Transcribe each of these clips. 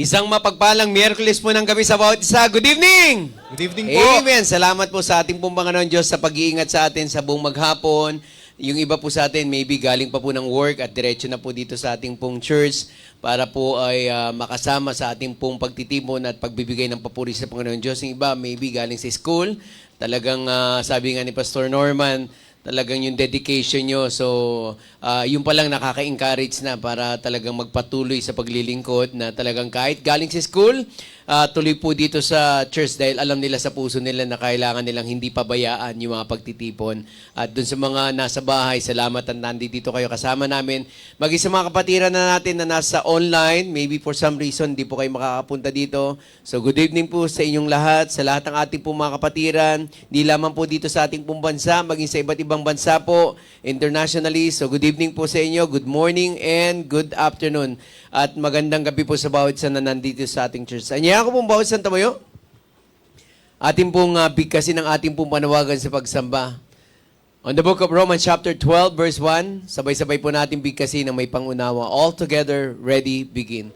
Isang mapagpalang Miyerkules po ng gabi sa bawat isa. Good evening! Good evening po. Amen! Salamat po sa ating pong Panginoon Diyos sa pag-iingat sa atin sa buong maghapon. Yung iba po sa atin, maybe galing pa po ng work at diretso na po dito sa ating pong church para po ay makasama sa ating pong pagtitipon at pagbibigay ng papuri sa Panginoon Diyos. Yung iba, maybe galing sa school. Talagang sabi nga ni Pastor Norman, talagang yung dedication nyo. So, yung palang nakaka-encourage na para talagang magpatuloy sa paglilingkod na talagang kahit galing sa school, tuloy po dito sa church dahil alam nila sa puso nila na kailangan nilang hindi pabayaan yung mga pagtitipon. At dun sa mga nasa bahay, salamat at nandito kayo kasama namin. Maging sa mga kapatiran na natin na nasa online, maybe for some reason, hindi po kayo makakapunta dito. So, good evening po sa inyong lahat, sa lahat ng ating po mga kapatiran, di lamang po dito sa ating pong bansa, maging sa iba't ibang bansa po, internationally. So, good evening po sa inyo, good morning, and good afternoon. At magandang gabi po sa bawat isa na nandito sa ating church. Anya ako pong bawat Santa Mayo. Ating pong bigkasin ng ating pong panawagan sa pagsamba. On the book of Romans chapter 12 verse 1, sabay-sabay po natin bigkasin ng may pangunawa. All together, ready, begin.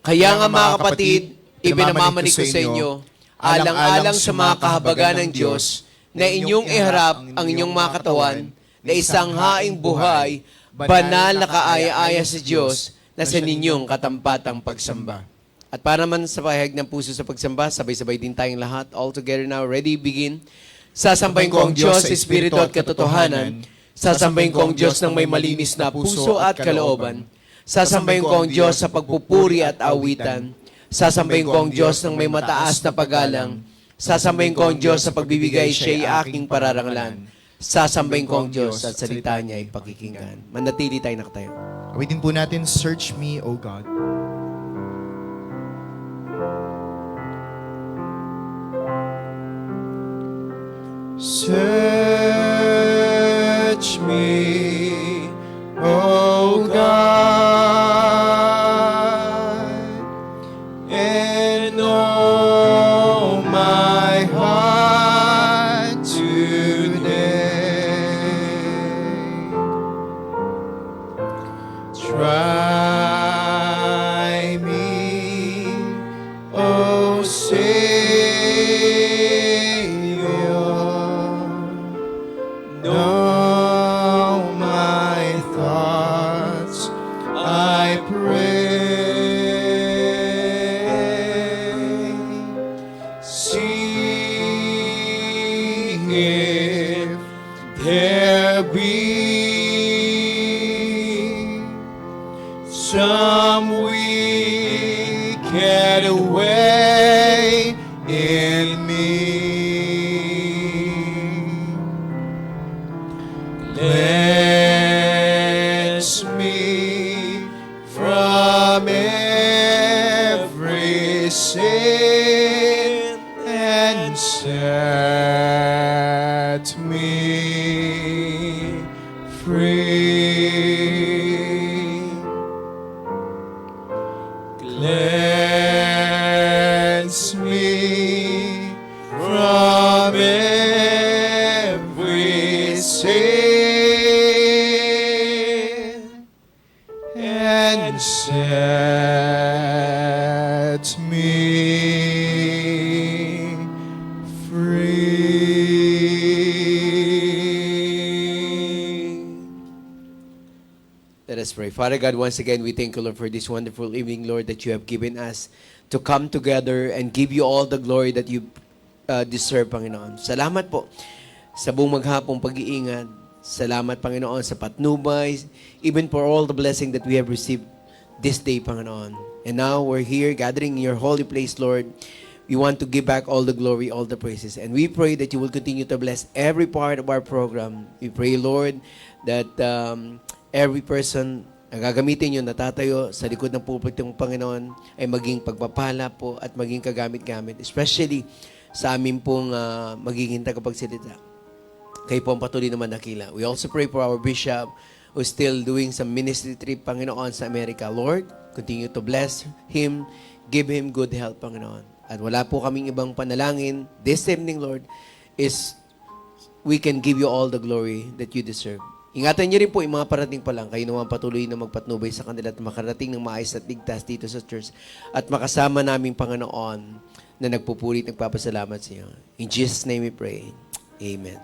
Kaya nga mga kapatid, ibinamamanig ko sa inyo, alang-alang sa mga kahabagan ng Diyos, na inyong iharap ang inyong mga katawan, na isang haing buhay, banal na kaaya-aya sa Diyos, na sa ninyong katampatang pagsamba. At para naman sa pahayag ng puso sa pagsamba, sabay-sabay din tayong lahat. All together now, ready, begin. Sasambahin ko ang Diyos sa Espiritu at katotohanan. Sasambahin ko ang Diyos ng may malinis na puso at kalooban. Sasambahin ko ang Diyos sa pagpupuri at awitan. Sasambahin ko ang Diyos ng may mataas na paggalang. Sasambahin ko ang Diyos sa pagbibigay siya'y aking pararanglan. Sasambahin ko ang Diyos at salita niya ay pakikinggan. Manatili tayo nakatayo. Awitin po natin, Search Me, O God. Search me, O God, and know my heart today. Try me, O Savior, know my thoughts, I pray. See if there be some wicked way in me. Cleanse me from every sin and set me free. Cleanse me from every sin and set me free. Let us pray. Father God, once again, we thank you, Lord, for this wonderful evening, Lord, that you have given us to come together and give you all the glory that you deserve, Panginoon. Salamat po sa buong maghapong pag-iingat. Salamat, Panginoon, sa patnubay, even for all the blessing that we have received this day, Panginoon. And now, we're here gathering in your holy place, Lord. We want to give back all the glory, all the praises. And we pray that you will continue to bless every part of our program. We pray, Lord, that every person na gagamitin nyo, natatayo sa likod ng pulpitong Panginoon, ay maging pagpapala po at maging kagamit-gamit. Especially sa amin pong magiging tagapagsalita. Kayo po ang patuloy naman nakila. We also pray for our bishop who's still doing some ministry trip, Panginoon, sa Amerika. Lord, continue to bless him, give him good health, Panginoon. At wala po kaming ibang panalangin. This evening, Lord, is we can give you all the glory that you deserve. Ingatan niyo rin po yung mga parating pa lang. Kayo naman patuloy na magpatnubay sa kanila at makarating ng maayos at ligtas dito sa church. At makasama naming Panginoon na nagpupulit, nagpapasalamat sa iyo. In Jesus' name we pray. Amen.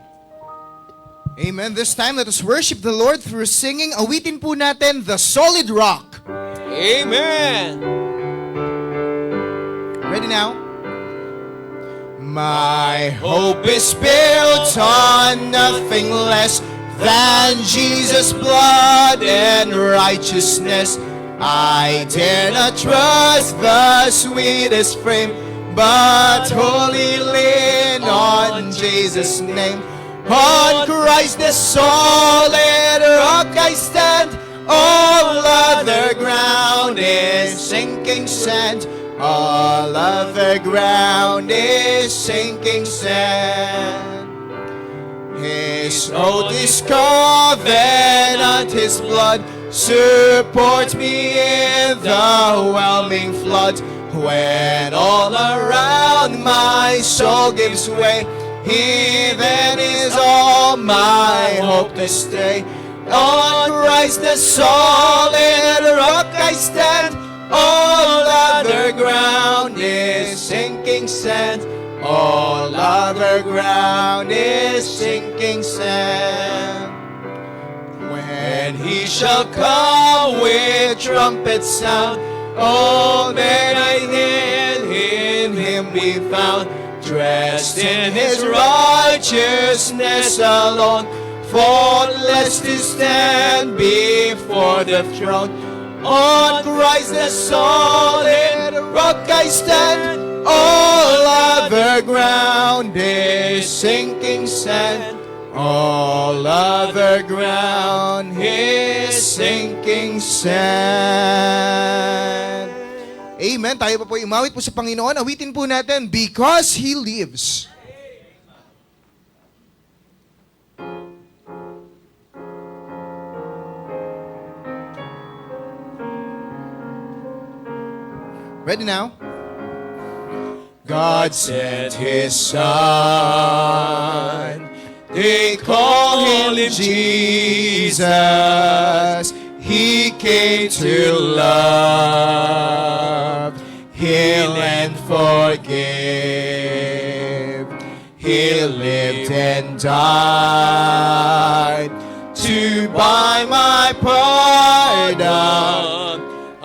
Amen. This time, let us worship the Lord through singing. Awitin po natin, The Solid Rock. Amen! Ready now? My hope is built on nothing less than Jesus' blood and righteousness. I dare not trust the sweetest frame, but wholly lean on Jesus' name. On Christ the solid rock I stand, all other ground is sinking sand. All other ground is sinking sand. His oath is covenant, His blood supports me in the whelming flood. When all around my soul gives way, He then is all my hope to stay. On Christ the solid rock I stand, all other ground is sinking sand. All other ground is sinking sand. When He shall come with trumpet sound, all men in Him be found, dressed in His righteousness alone, faultless to stand before the throne. On Christ the solid rock I stand, all other ground is sinking sand. All other ground is sinking sand. Amen. Tayo pa po imawit po sa Panginoon. Awitin po natin, Because He Lives. Ready now? God sent His Son. They call Him Jesus. He came to love, heal, and forgive. He lived and died to buy my pardon.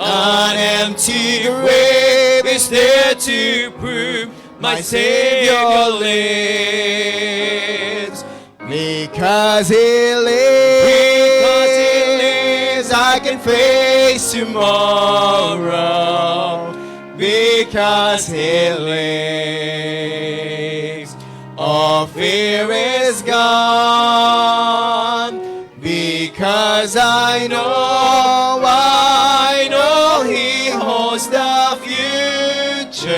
An empty grave is there to prove my Savior lives. Because He lives, I can face tomorrow. Because He lives, all fear is gone. Because I know He holds the future,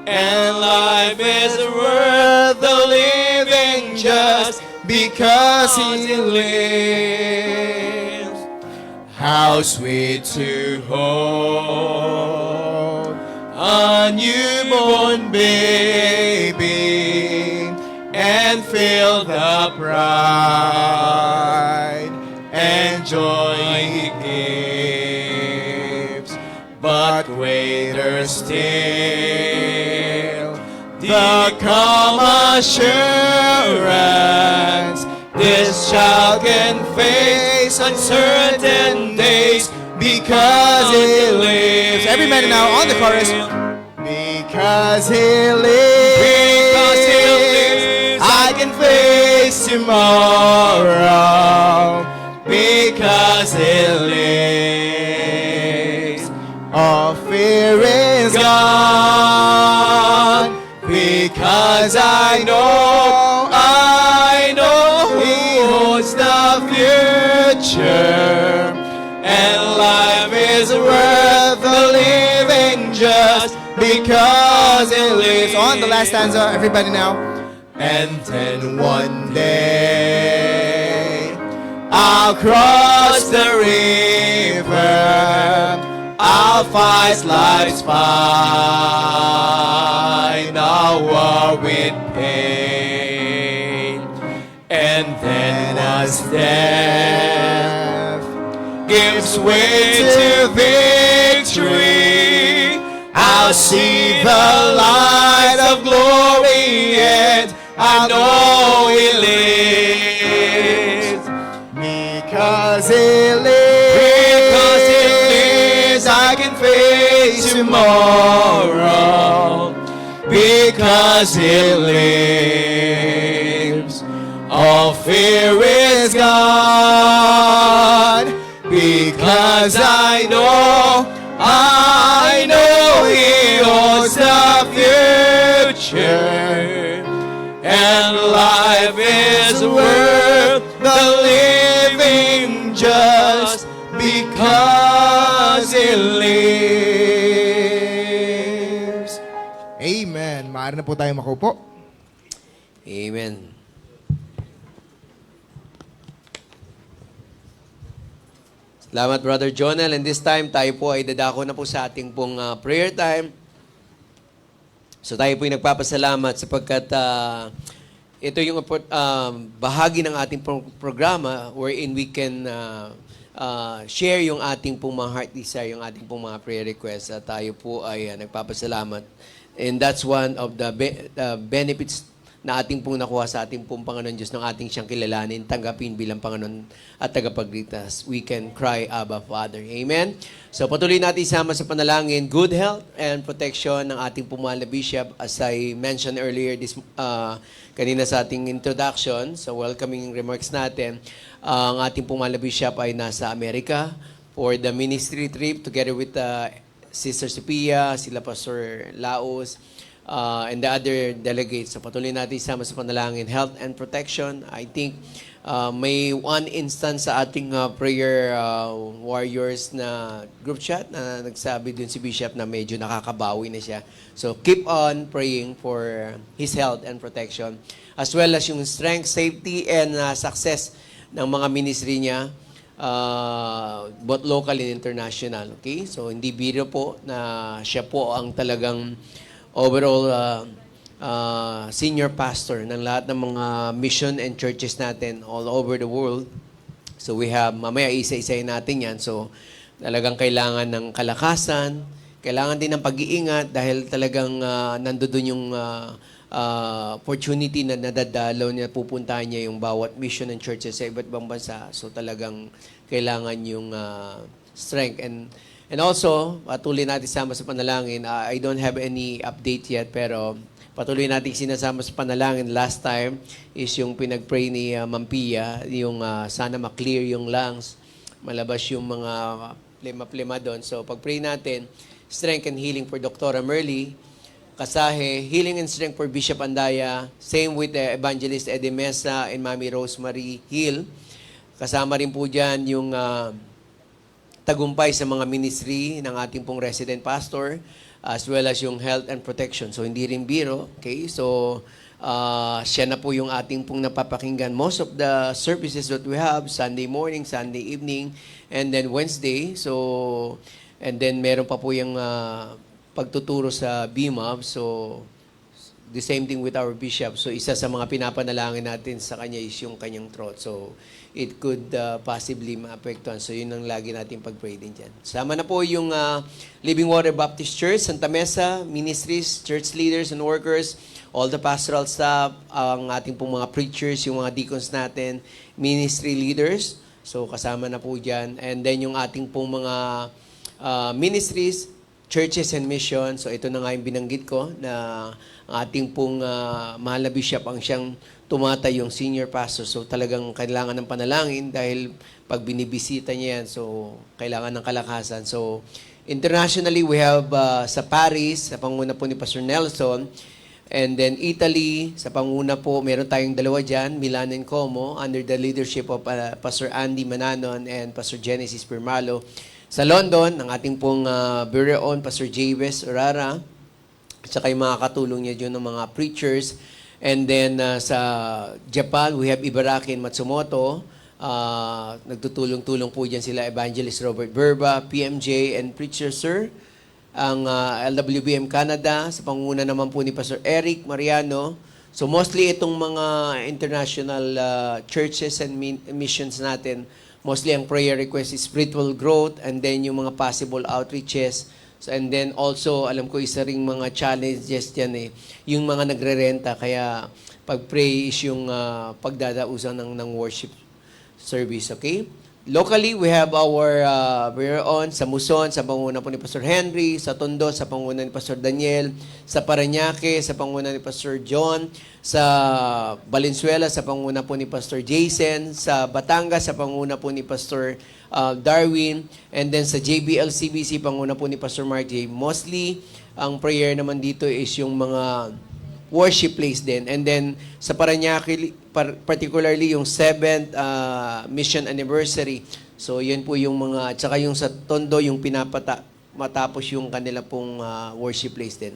and life is worth the living just because He lives. How sweet to hold a newborn baby and feel the pride and joy He gives. But greater still, the calm assurance this child can face uncertain days because He lives. Every man now on the chorus. Because He lives, I can face tomorrow. Because He lives, all fear is gone. Because I know He holds the future, and life is worth the living just because He lives. On the last stanza, everybody now. And then one day I'll cross the river, I'll fight life's fight, I'll war with pain, and then as death gives way to victory, I'll see the light of glory and I know He lives. Because He lives, I can face tomorrow. Because He lives, all fear is gone. Because I know He holds the future, and life is worth the living just because He lives. Amen. Maaari na po tayong makupo. Amen. Salamat, Brother Jonel. And this time, tayo po ay dadako na po sa ating pong prayer time. So tayo po ay nagpapasalamat sapagkat ito yung bahagi ng ating programa wherein we can share yung ating pong mga heart desire, yung ating pong mga prayer requests. At tayo po ay nagpapasalamat. And that's one of the benefits na ating pong nakuha sa ating pong Panginoon Diyos ng ating siyang kilalanin, tanggapin bilang Panginoon at tagapagligtas. We can cry, Abba, Father. Amen? So patuloy natin isama sa panalangin, good health and protection ng ating pong mahal na Bishop. As I mentioned earlier, kanina sa ating introduction, sa welcoming remarks natin, ang ating pong mahal na Bishop ay nasa Amerika for the ministry trip together with Sister Sophia, sila Pastor Laos, and the other delegates. So patuloy natin isama sa panalangin, health and protection. I think may one instance sa ating prayer warriors na group chat na nagsabi dun si Bishop na medyo nakakabawi na siya. So keep on praying for his health and protection as well as yung strength, safety, and success ng mga ministry niya, both local and international. Okay? So hindi biro po na siya po ang talagang overall senior pastor ng lahat ng mga mission and churches natin all over the world. So we have, mamaya isa-isayin natin yan. So talagang kailangan ng kalakasan, kailangan din ng pag-iingat dahil talagang nandoon yung opportunity na nadadalaw niya, pupuntahan niya yung bawat mission and churches sa iba't ibang bansa. So talagang kailangan yung strength. And also, patuloy natin sama sa panalangin. I don't have any update yet, pero patuloy natin sinasama sa panalangin. Last time is yung pinag-pray ni Ma'am Pia, yung sana ma-clear yung lungs, malabas yung mga plema-plema doon. So pag-pray natin, strength and healing for Dr. Merly Kasahe, healing and strength for Bishop Andaya, same with Evangelist Eddie Mesa and Mami Rosemary Hill. Kasama rin po dyan yung tagumpay sa mga ministry ng ating pong resident pastor as well as yung health and protection. So hindi rin biro, okay? So siya na po yung ating pong napapakinggan most of the services that we have, Sunday morning, Sunday evening, and then Wednesday. So and then meron pa po yung pagtuturo sa BMAB. So the same thing with our bishop. So isa sa mga pinapanalangin natin sa kanya is yung kanyang throat. So it could possibly maapektuhan. So yun ang lagi natin pag-pray din dyan. Sama na po yung Living Water Baptist Church, Santa Mesa, ministries, church leaders and workers, all the pastoral staff, ang ating pong mga preachers, yung mga deacons natin, ministry leaders. So kasama na po dyan. And then yung ating pong mga ministries, churches and mission. So ito na nga yung binanggit ko na ang ating pong mahal na bishop ang siyang tumatay yung senior pastor. So talagang kailangan ng panalangin dahil pag binibisita niya yan, so kailangan ng kalakasan. So internationally, we have sa Paris, sa panguna po ni Pastor Nelson, and then Italy, sa panguna po, meron tayong dalawa dyan, Milan and Como, under the leadership of Pastor Andy Mananon and Pastor Genesis Pirmalo. Sa London, ang ating pong very own Pastor Jabez Urara, at saka yung mga katulong niya dyan ng mga preachers. And then sa Japan, we have Ibaraki and Matsumoto. Nagtutulong-tulong po dyan sila Evangelist Robert Verba, PMJ, and Preacher Sir. Ang LWBM Canada, sa panguna naman po ni Pastor Eric Mariano. So mostly itong mga international churches and missions natin, mostly ang prayer request is spiritual growth and then yung mga possible outreaches. So, and then also, alam ko isa ring mga challenges dyan yung mga nagre-renta. Kaya pag-pray is yung pagdadausan ng worship service, okay? Locally, we have our very own sa Muson, sa panguna po ni Pastor Henry, sa Tondo, sa panguna ni Pastor Daniel, sa Parañaque, sa panguna ni Pastor John, sa Valenzuela, sa panguna po ni Pastor Jason, sa Batangas, sa panguna po ni Pastor Darwin, and then sa JBL-CBC, panguna po ni Pastor Mark J. Mostly, ang prayer naman dito is yung mga worship place din. And then, sa Parañaque, particularly yung 7th mission anniversary. So, yun po yung mga, at saka yung sa Tondo, yung matapos yung kanila pong worship place din.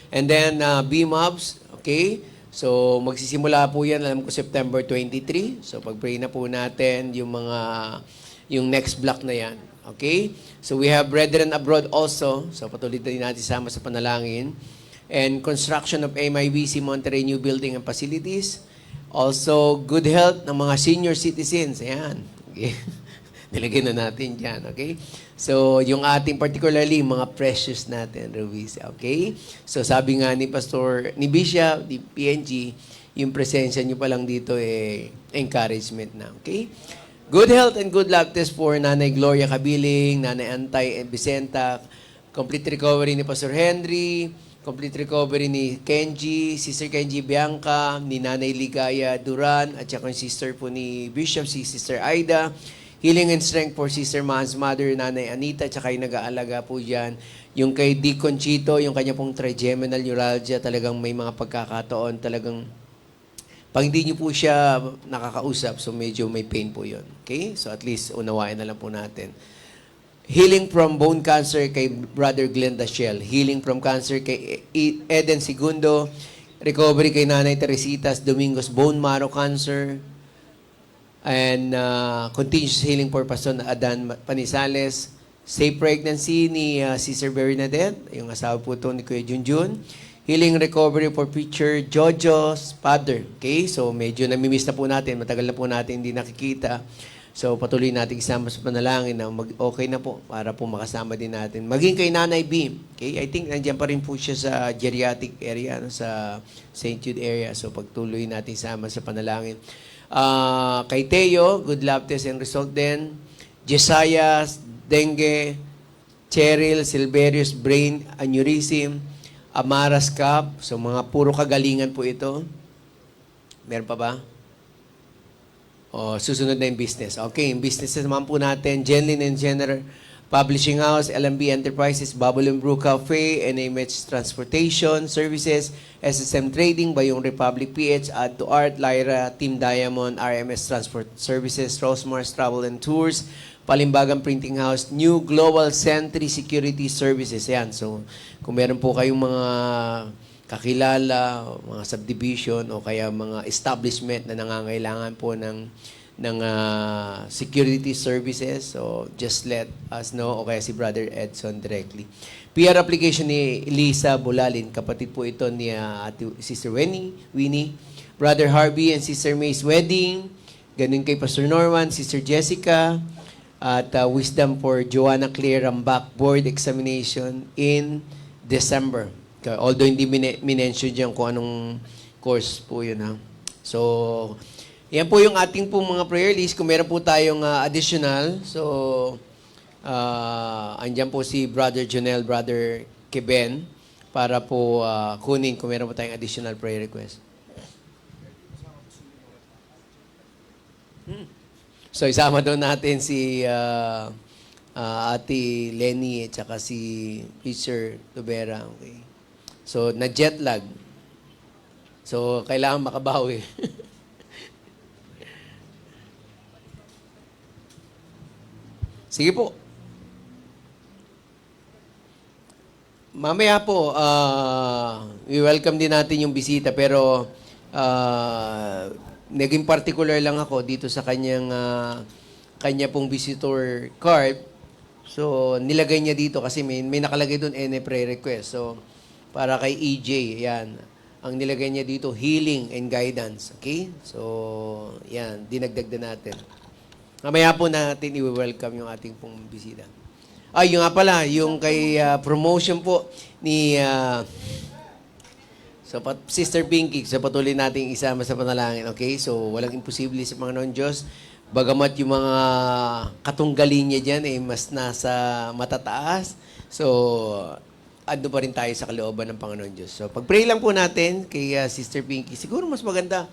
And then, BMOBs, okay? So, magsisimula po yan, alam ko, September 23. So, pag-pray na po natin yung next block na yan. Okay? So, we have Brethren Abroad also. So, patuloy din natin sama sa panalangin. And construction of MIBC Monterrey New Building and Facilities. Also, good health ng mga senior citizens. Ayan. Okay. Nilagay na natin dyan. Okay? So, yung ating particularly, mga precious natin, Ruiz. Okay? So, sabi nga ni Pastor, ni Bishop, ni PNG, yung presensya nyo pa lang dito encouragement na. Okay? Good health and good luck test for Nanay Gloria Cabiling, Nanay Antay Vicenta, complete recovery ni Pastor Henry, complete recovery ni Kenji, Sister Kenji Bianca, ni Nanay Ligaya Duran, at saka yung sister po ni Bishop, si Sister Aida. Healing and strength for Sister Mahan's mother, Nanay Anita, at saka yung nag-aalaga po dyan. Yung kay Deacon Chito, yung kanya pong trigeminal neuralgia, talagang may mga pagkakataon, talagang pag hindi nyo po siya nakakausap, so medyo may pain po yun. Okay? So at least unawain na lang po natin. Healing from bone cancer kay Brother Glenn Dashel. Healing from cancer kay Eden Segundo. Recovery kay Nanay Teresitas Domingos bone marrow cancer. And continuous healing for Pastor Adan Panisales. Safe pregnancy ni Sister Bernadette, yung asawa po ito ni Kuya Junjun. Healing recovery for future Jojo's father. Okay? So medyo namimiss na po natin. Matagal na po natin hindi nakikita. So, patuloy natin isama sa panalangin na okay na po para po makasama din natin. Maging kay Nanay B. Okay? I think nandiyan pa rin po siya sa geriatric area, sa St. Jude area. So, pagtuloy natin isama sa panalangin. Kay Teo, good lab test and result din. Jesiah, dengue. Cheryl, Silverius, brain aneurysm. Amaras Cup. So, mga puro kagalingan po ito. Meron pa ba? Susunod na yung business. Okay, yung business naman po natin, Genlin and Jenner Publishing House, LMB Enterprises, Bubble and Brew Cafe, NMH Transportation Services, SSM Trading, Bayong Republic PH, Add to Art, Lyra, Team Diamond, RMS Transport Services, Rosemars Travel and Tours, Palimbagan Printing House, New Global Sentry Security Services. Yan. So, kung meron po kayong mga kakilala, mga subdivision o kaya mga establishment na nangangailangan po ng security services, so just let us know o kaya si Brother Edson directly. PR application ni Lisa Bulalin, kapatid po ito ni Sister Winnie, Brother Harvey and Sister May's wedding, ganun kay Pastor Norman, Sister Jessica, at wisdom for Joanna Claire Rambak board examination in December. Although hindi minention dyan kung anong course po yun, ha. So, yan po yung ating po mga prayer list. Kung meron po tayong additional, so, andyan po si Brother Jonel, Brother Keben, para po kunin kung meron po tayong additional prayer request. So, isama doon natin si Ate Lenny at saka si Preacher Tubera. Okay. So, na-jet lag. So, kailangan makabawi. Sige po. Mamaya po, we welcome din natin yung bisita, pero naging particular lang ako dito sa kanya pong visitor card. So, nilagay niya dito kasi may nakalagay doon prayer request. So, para kay EJ, yan. ang nilagay niya dito, healing and guidance. Okay? So, yan, dinagdag na natin. Mamaya po natin i-welcome yung ating pong bisita. Ay, yung nga pala, yung kay promotion po ni Sister Pinky, sa patuloy nating isama sa panalangin. Okay? So, walang imposible sa Panginoon Diyos. Bagamat yung mga katunggalin niya dyan mas nasa matataas. So, ando pa rin tayo sa kalooban ng Panginoon Diyos. So, pag-pray lang po natin kay Sister Pinky. Siguro mas maganda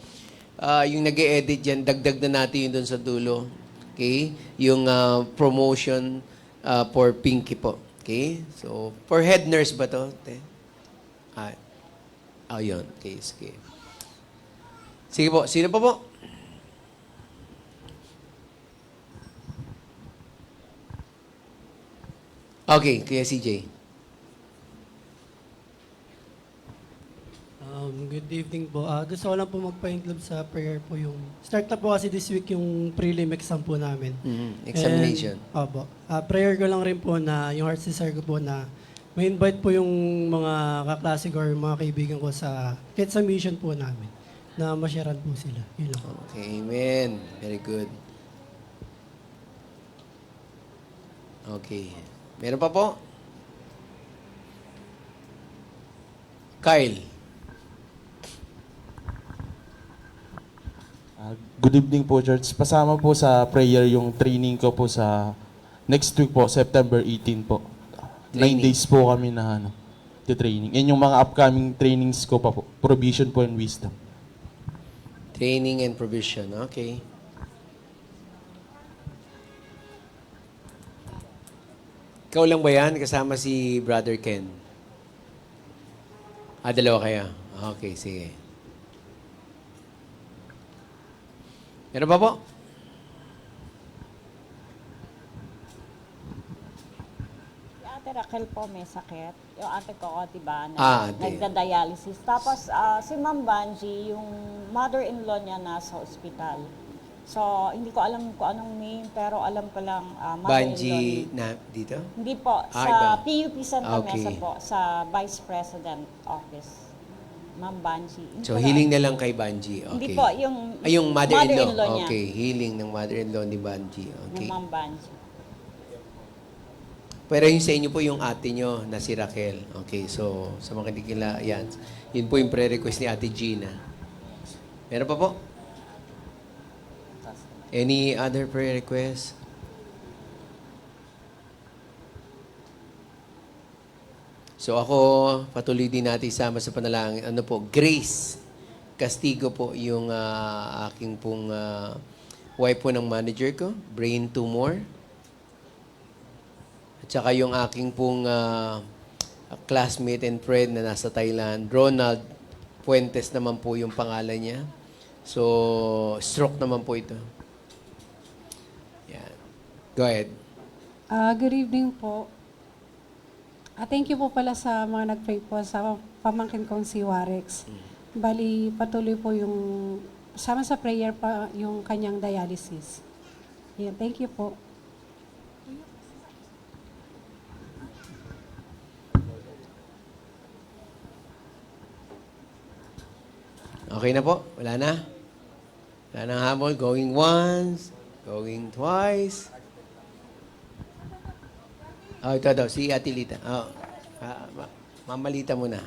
yung nag-e-edit dyan, dagdag na natin yun doon sa dulo. Okay? Yung promotion for Pinky po. Okay? So, for head nurse ba to? Yun. Okay, sige. Sige po. Sino pa po? Okay, kaya CJ. Good evening po. Gusto ko lang po magpa-include sa prayer po yung... Start na po kasi this week yung prelim exam po namin. Examination. Opo. Prayer ko lang rin po na yung heart desire ko po na may invite po yung mga kaklase ko or mga kaibigan ko sa kahit sa mission po namin na masyaran po sila. Yun lang. Okay, amen. Very good. Okay. Meron pa po? Kyle. Good evening po, Church. Pasama po sa prayer yung training ko po sa next week po, September 18 po. 9 Training. days po kami na training. Yan yung mga upcoming trainings ko pa po. Provision po and wisdom. Training and provision. Okay. Ikaw lang ba yan? Kasama si Brother Ken? Dalawa kayo. Okay, sige. Meron pa po? Si Ate Raquel po may sakit. Yung ate ko, diba, ate. nagda-dialysis. Tapos si Ma'am Banji, yung mother-in-law niya nasa ospital. So, hindi ko alam kung anong name, pero alam ko lang mother-in-law Banji niya. na dito? Hindi po, iba. sa PUP Santa Okay. Mesa po, sa Vice President Office. Ma'am Banji. So, healing na lang kay Banji. Okay. Hindi po, yung, yung mother-in-law. niya. Okay, healing ng mother-in-law ni Banji. Okay. Ng Ma'am Banji. Pero yung sa inyo po yung ate nyo na si Raquel. Okay, so sa mga hindi kila, yan. Yun po yung prayer request ni Ate Gina. Meron pa po? Any other prayer request? So ako, patuloy din natin isama sa panalangin. Ano po? Grace. Castigo po yung aking pong wife po ng manager ko. Brain tumor. At saka yung aking pong classmate and friend na nasa Thailand. Ronald Puentes naman po yung pangalan niya. So, stroke naman po ito. Yan. Go ahead. Good evening po. Thank you po pala sa mga nag-pray po sa pamangkin kong si Warex. Bali, patuloy po yung sama sa prayer pa yung kanyang dialysis. Yeah, thank you po. Okay na po? Wala na? Wala nang hamon? Going once? Going twice? Ito daw. Si Ate Lita. Mamalita muna.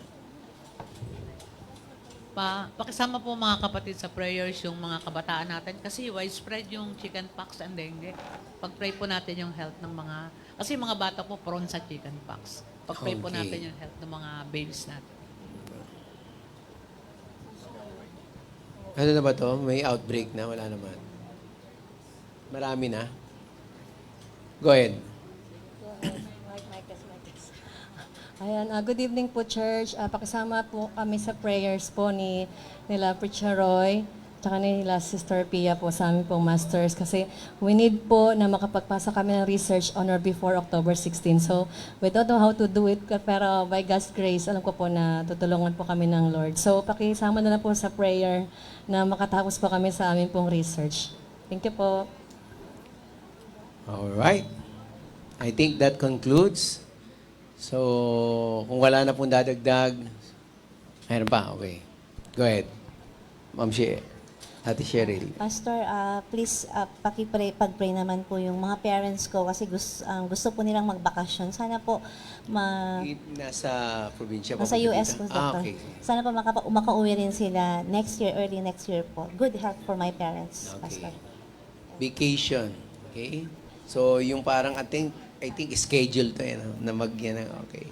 Pakisama po mga kapatid sa prayers yung mga kabataan natin kasi widespread yung chickenpox and dengue. Pag-pray po natin yung health ng mga... Kasi mga bata po prone sa chickenpox. Pag-pray po Okay. natin yung health ng mga babies natin. Ano na ba to? May outbreak na? Wala naman. Marami na. Go ahead. Ayan, good evening po, Church. Pakisama po kami sa prayers po nila Preacher Roy, tsaka nila Sister Pia po sa amin pong masters kasi we need po na makapagpasa kami ng research on or before October 16. So, we don't know how to do it, pero by God's grace, alam ko po na tutulungan po kami ng Lord. So, pakisama na lang po sa prayer na makatapos po kami sa amin pong research. Thank you po. All right. I think that concludes. So, kung wala na pong dadagdag, mayroon pa, okay. Go ahead. Ma'am Ate Cheryl. Pastor, please pag-pray naman po yung mga parents ko kasi gusto po nilang magbakasyon. Sana po Nasa probinsya pa nasa ba US dito? po, Doctor. Okay. Sana po makauwi rin sila next year, early next year po. Good health for my parents, Okay. Pastor. Vacation. Okay? So, yung parang I think schedule to yan, na yan. Okay.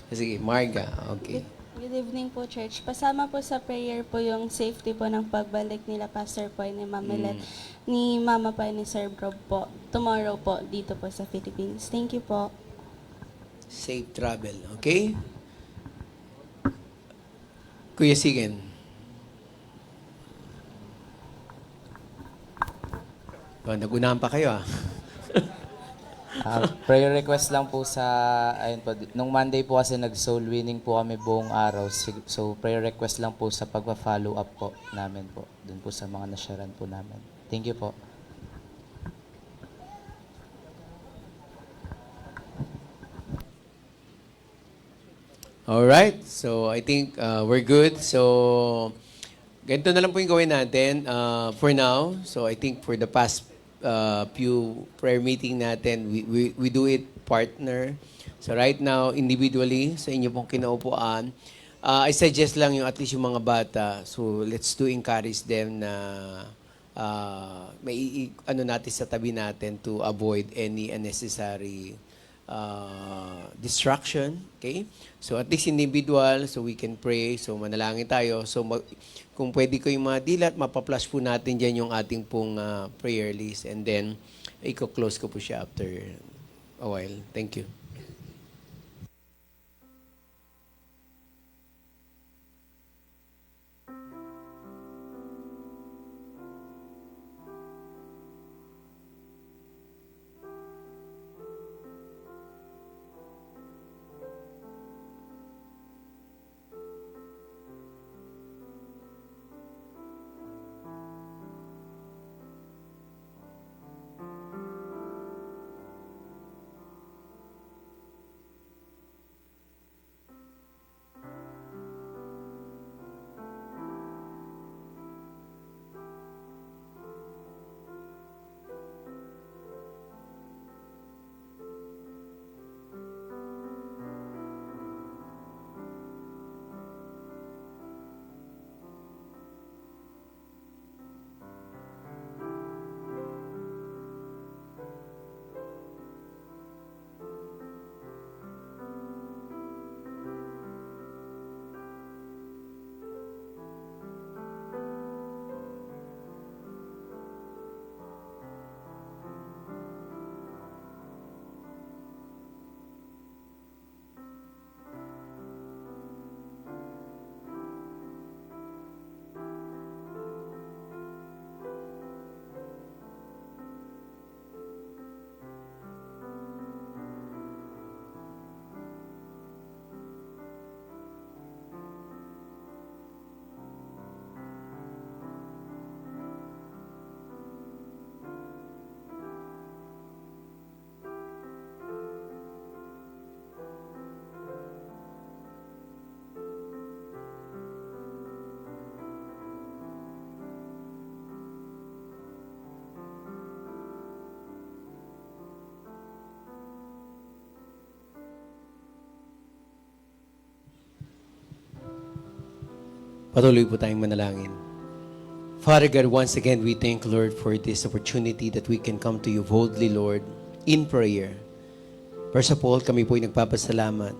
Sige, Marga. Okay. Good evening po, Church. Pasama po sa prayer po yung safety po ng pagbalik nila Pastor Poy ni Ma'am Milet, ni Mama Poy ni Sir Rob po. Tomorrow po, dito po sa Philippines. Thank you po. Safe travel. Okay? Kuya Sigen. Oh, nagunahan pa kayo Prayer request lang po sa, ayun po, nung Monday po kasi nag-soul winning po kami buong araw. So, prayer request lang po sa pagpa-follow up po namin po. Dun po sa mga nasharan po namin. Thank you po. Alright. So, I think we're good. So, ganito na lang po yung gawin natin for now. So, I think for the past few prayer meeting natin, we do it partner. So, right now, individually, sa inyo pong kinaupuan, I suggest lang yung at least yung mga bata. So, let's do encourage them na may ano natin sa tabi natin to avoid any unnecessary distraction. Okay? So, at least individual, so we can pray. So, manalangin tayo. So, kung pwede ko yung mga dilat, mapaplash po natin dyan yung ating pong prayer list. And then, i-close ko po siya after a while. Thank you. Patuloy po tayong manalangin. Father God, once again, we thank Lord for this opportunity that we can come to you boldly, Lord, in prayer. First of all, kami po ay nagpapasalamat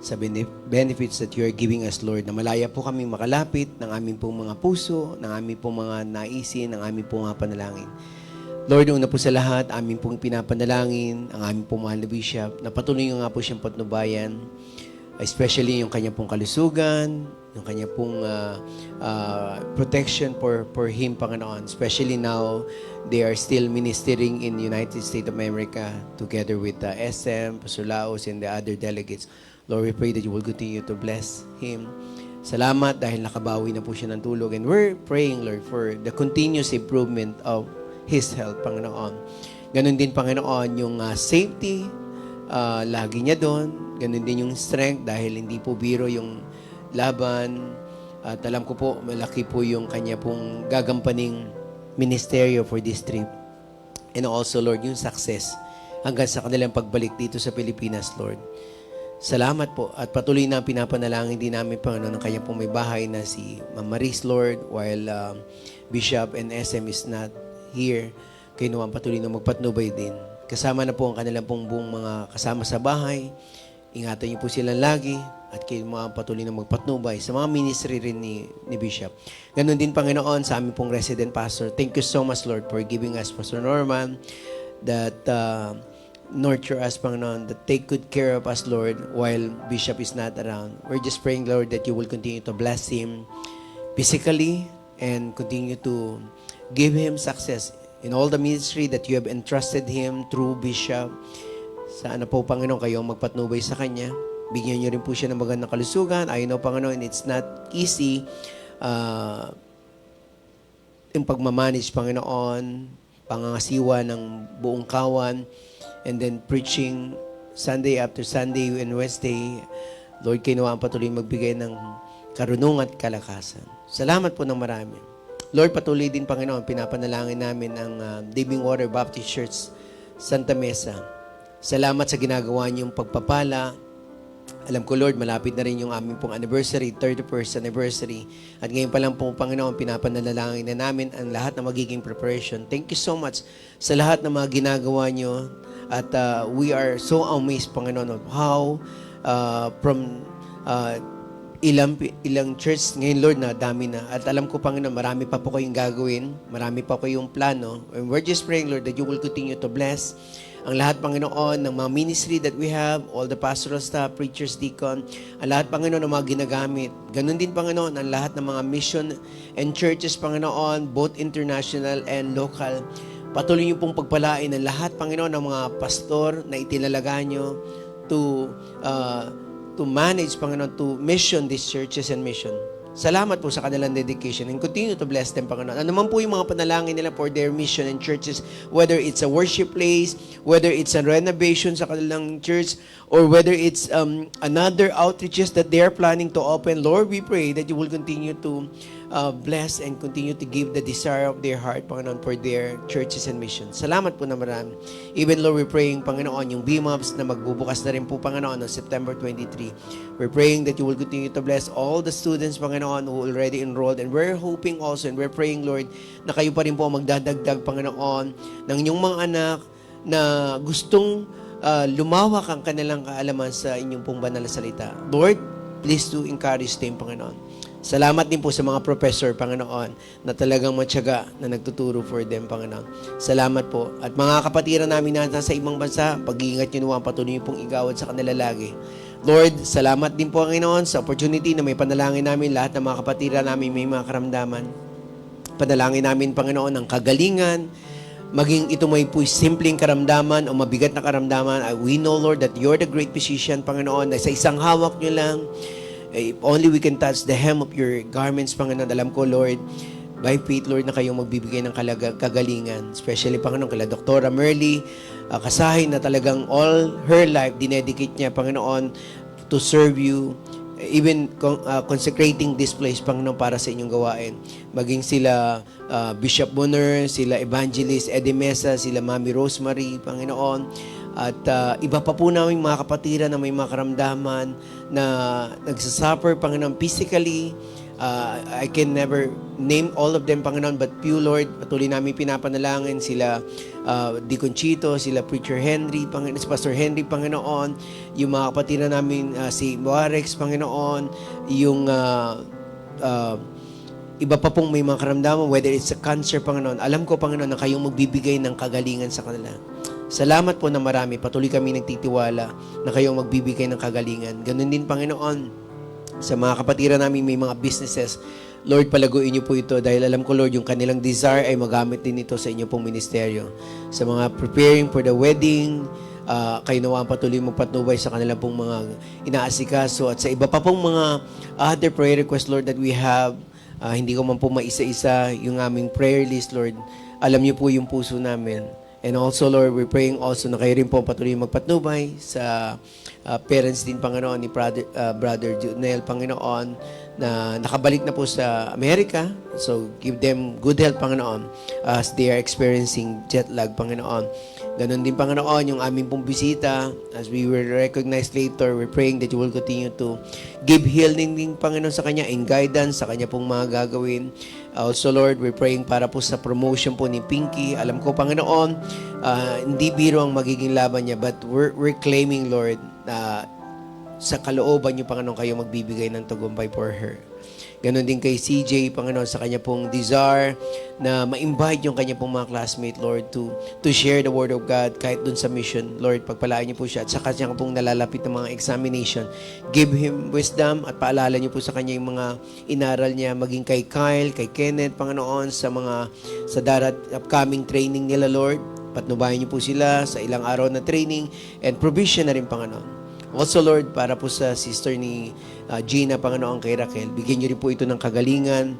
sa benefits that you are giving us, Lord, na malaya po kami makalapit ng aming pong mga puso, ng aming pong mga naisin, ng aming pong mga panalangin. Lord, una po sa lahat, aming pong pinapanalangin, ang aming pong mahal na bishop, na patuloy nga po siyang patnubayan, especially yung kanya pong kalusugan, yung kanya pong protection for him, Panginoon. Especially now, they are still ministering in United States of America together with SM, Pastor Laos, and the other delegates. Lord, we pray that you will continue to bless him. Salamat dahil nakabawi na po siya ng tulog. And we're praying, Lord, for the continuous improvement of his health, Panginoon. Ganon din, Panginoon, yung safety, lagi niya doon. Ganon din yung strength dahil hindi po biro yung laban At alam ko po, malaki po yung kanya pong gagampaning ministeryo for this trip. And also, Lord, yung success hanggang sa kanilang pagbalik dito sa Pilipinas, Lord. Salamat po at patuloy na pinapanalangin din namin, Panginoon, ng kanya pong may bahay na si Ma'am Maris, Lord, while Bishop and SM is not here. Kayo naman patuloy na magpatnubay din. Kasama na po ang kanilang pong buong mga kasama sa bahay. Ingatan niyo po sila lagi at kayo mga patuloy na magpatnubay sa mga ministry rin ni Bishop. Ganon din, Panginoon, sa aming pong resident pastor. Thank you so much, Lord, for giving us Pastor Norman that nurture us, Panginoon, that take good care of us, Lord, while Bishop is not around. We're just praying, Lord, that you will continue to bless him physically and continue to give him success in all the ministry that you have entrusted him through Bishop. Sana po, Panginoon, kayong magpatnubay sa kanya. Bigyan niyo rin po siya ng magandang kalusugan. I know, Panginoon, it's not easy yung pagmamanage, Panginoon, pangangasiwa ng buong kawan, and then preaching Sunday after Sunday and Wednesday. Lord, kayo naman patuloy magbigay ng karunungan at kalakasan. Salamat po ng marami. Lord, patuloy din, Panginoon, pinapanalangin namin ang Living Water Baptist Church Santa Mesa. Salamat sa ginagawa niyong pagpapala. Alam ko, Lord, malapit na rin yung aming pong anniversary, 31st anniversary. At ngayon pa lang po, Panginoon, pinapanalangin na namin ang lahat na magiging preparation. Thank you so much sa lahat ng mga ginagawa niyo. At we are so amazed, Panginoon, of how from ilang church ngayon, Lord, na dami na. At alam ko, Panginoon, marami pa po kayong gagawin. Marami pa po kayong plano. And we're just praying, Lord, that you will continue to bless ang lahat, Panginoon, ng mga ministry that we have, all the pastoral staff, preachers, deacon, ang lahat, Panginoon, ng mga ginagamit. Ganun din, Panginoon, ang lahat ng mga mission and churches, Panginoon, both international and local. Patuloy niyo pong pagpalain ang lahat, Panginoon, ng mga pastor na itinalaga niyo to manage, Panginoon, to mission these churches and mission. Salamat po sa kanilang dedication and continue to bless them, Panginoon. Ano man po yung mga panalangin nila for their mission and churches, whether it's a worship place, whether it's a renovation sa kanilang church, or whether it's another outreaches that they are planning to open, Lord, we pray that you will continue to bless and continue to give the desire of their heart, Panginoon, for their churches and missions. Salamat po na marami. Even, Lord, we're praying, Panginoon, yung BMOBs na magbubukas na rin po, Panginoon, on September 23. We're praying that you will continue to bless all the students, Panginoon, who already enrolled. And we're hoping also, and we're praying, Lord, na kayo pa rin po magdadagdag, Panginoon, ng inyong mga anak na gustong lumawak ang kanilang kaalaman sa inyong pong banal na salita. Lord, please do encourage them, Panginoon. Salamat din po sa mga professor, Panginoon, na talagang matyaga na nagtuturo for them, Panginoon. Salamat po. At mga kapatiran namin na sa ibang bansa, pag-iingat nyo naman, patuloy pong igawad sa kanila lagi. Lord, salamat din po, Panginoon, sa opportunity na may panalangin namin lahat ng mga kapatiran namin may mga karamdaman. Panalangin namin, Panginoon, ang kagalingan, maging ito may po simpleng karamdaman o mabigat na karamdaman. We know, Lord, that you're the great physician, Panginoon, na sa isang hawak nyo lang, if only we can touch the hem of your garments, Panginoon. Alam ko, Lord, by faith, Lord, na kayong magbibigay ng kagalingan. Especially, Panginoon, kala Dr. Merly Kasahin na talagang all her life, dinedicate niya, Panginoon, to serve you. Even consecrating this place, Panginoon, para sa inyong gawain. Maging sila Bishop Bonner, sila Evangelist Eddie Mesa, sila Mami Rosemary, Panginoon. At iba pa po namin mga kapatiran na may mga karamdaman na nagsasuffer, Panginoon, physically. I can never name all of them, Panginoon, but few, Lord, patuloy namin pinapanalangin sila Deacon Chito, sila Preacher Henry, Panginoon, si Pastor Henry, Panginoon, yung mga kapatiran namin si Warex, Panginoon, yung iba pa pong may mga karamdaman, whether it's a cancer, Panginoon. Alam ko, Panginoon, na kayong magbibigay ng kagalingan sa kanila. Salamat po na marami. Patuloy kami nagtitiwala na kayong magbibigay ng kagalingan. Ganun din, Panginoon, sa mga kapatiran namin may mga businesses. Lord, palaguin niyo po ito dahil alam ko, Lord, yung kanilang desire ay magamit din ito sa inyo pong ministeryo. Sa mga preparing for the wedding, kayo nawa ang patuloy magpatnubay sa kanilang pong mga inaasikaso at sa iba pa pong mga other prayer requests, Lord, that we have. Hindi ko man po maisa-isa yung aming prayer list, Lord. Alam niyo po yung puso namin. And also, Lord, we're praying also na kayo rin po patuloy magpatnubay sa parents din, Panginoon, ni Brother Junel, Panginoon, na nakabalik na po sa Amerika. So, give them good health, Panginoon, as they are experiencing jet lag, Panginoon. Ganon din, Panginoon, yung aming pong bisita, as we will recognize later, we're praying that you will continue to give healing din, Panginoon, sa kanya, and guidance sa kanya pong mga gagawin. Also, Lord, we're praying para po sa promotion po ni Pinky. Alam ko, Panginoon, hindi biro ang magiging laban niya, but we're claiming, Lord, na sa kalooban niyo, Panginoon, kayo magbibigay ng tagumpay for her. Ganon din kay CJ, Panginoon, sa kanya pong desire na ma-invite yung kanya pong mga classmate, Lord, to share the Word of God kahit dun sa mission. Lord, pagpalaan niyo po siya at sa kanya pong nalalapit ng mga examination. Give him wisdom at paalala niyo po sa kanya yung mga inaral niya, maging kay Kyle, kay Kenneth, Panginoon, sa upcoming training nila, Lord. Patnubayan niyo po sila sa ilang araw na training and provision na rin, Panginoon. Also, Lord, para po sa sister ni Gina, Panginoon, kay Raquel, bigyan niyo rin po ito ng kagalingan.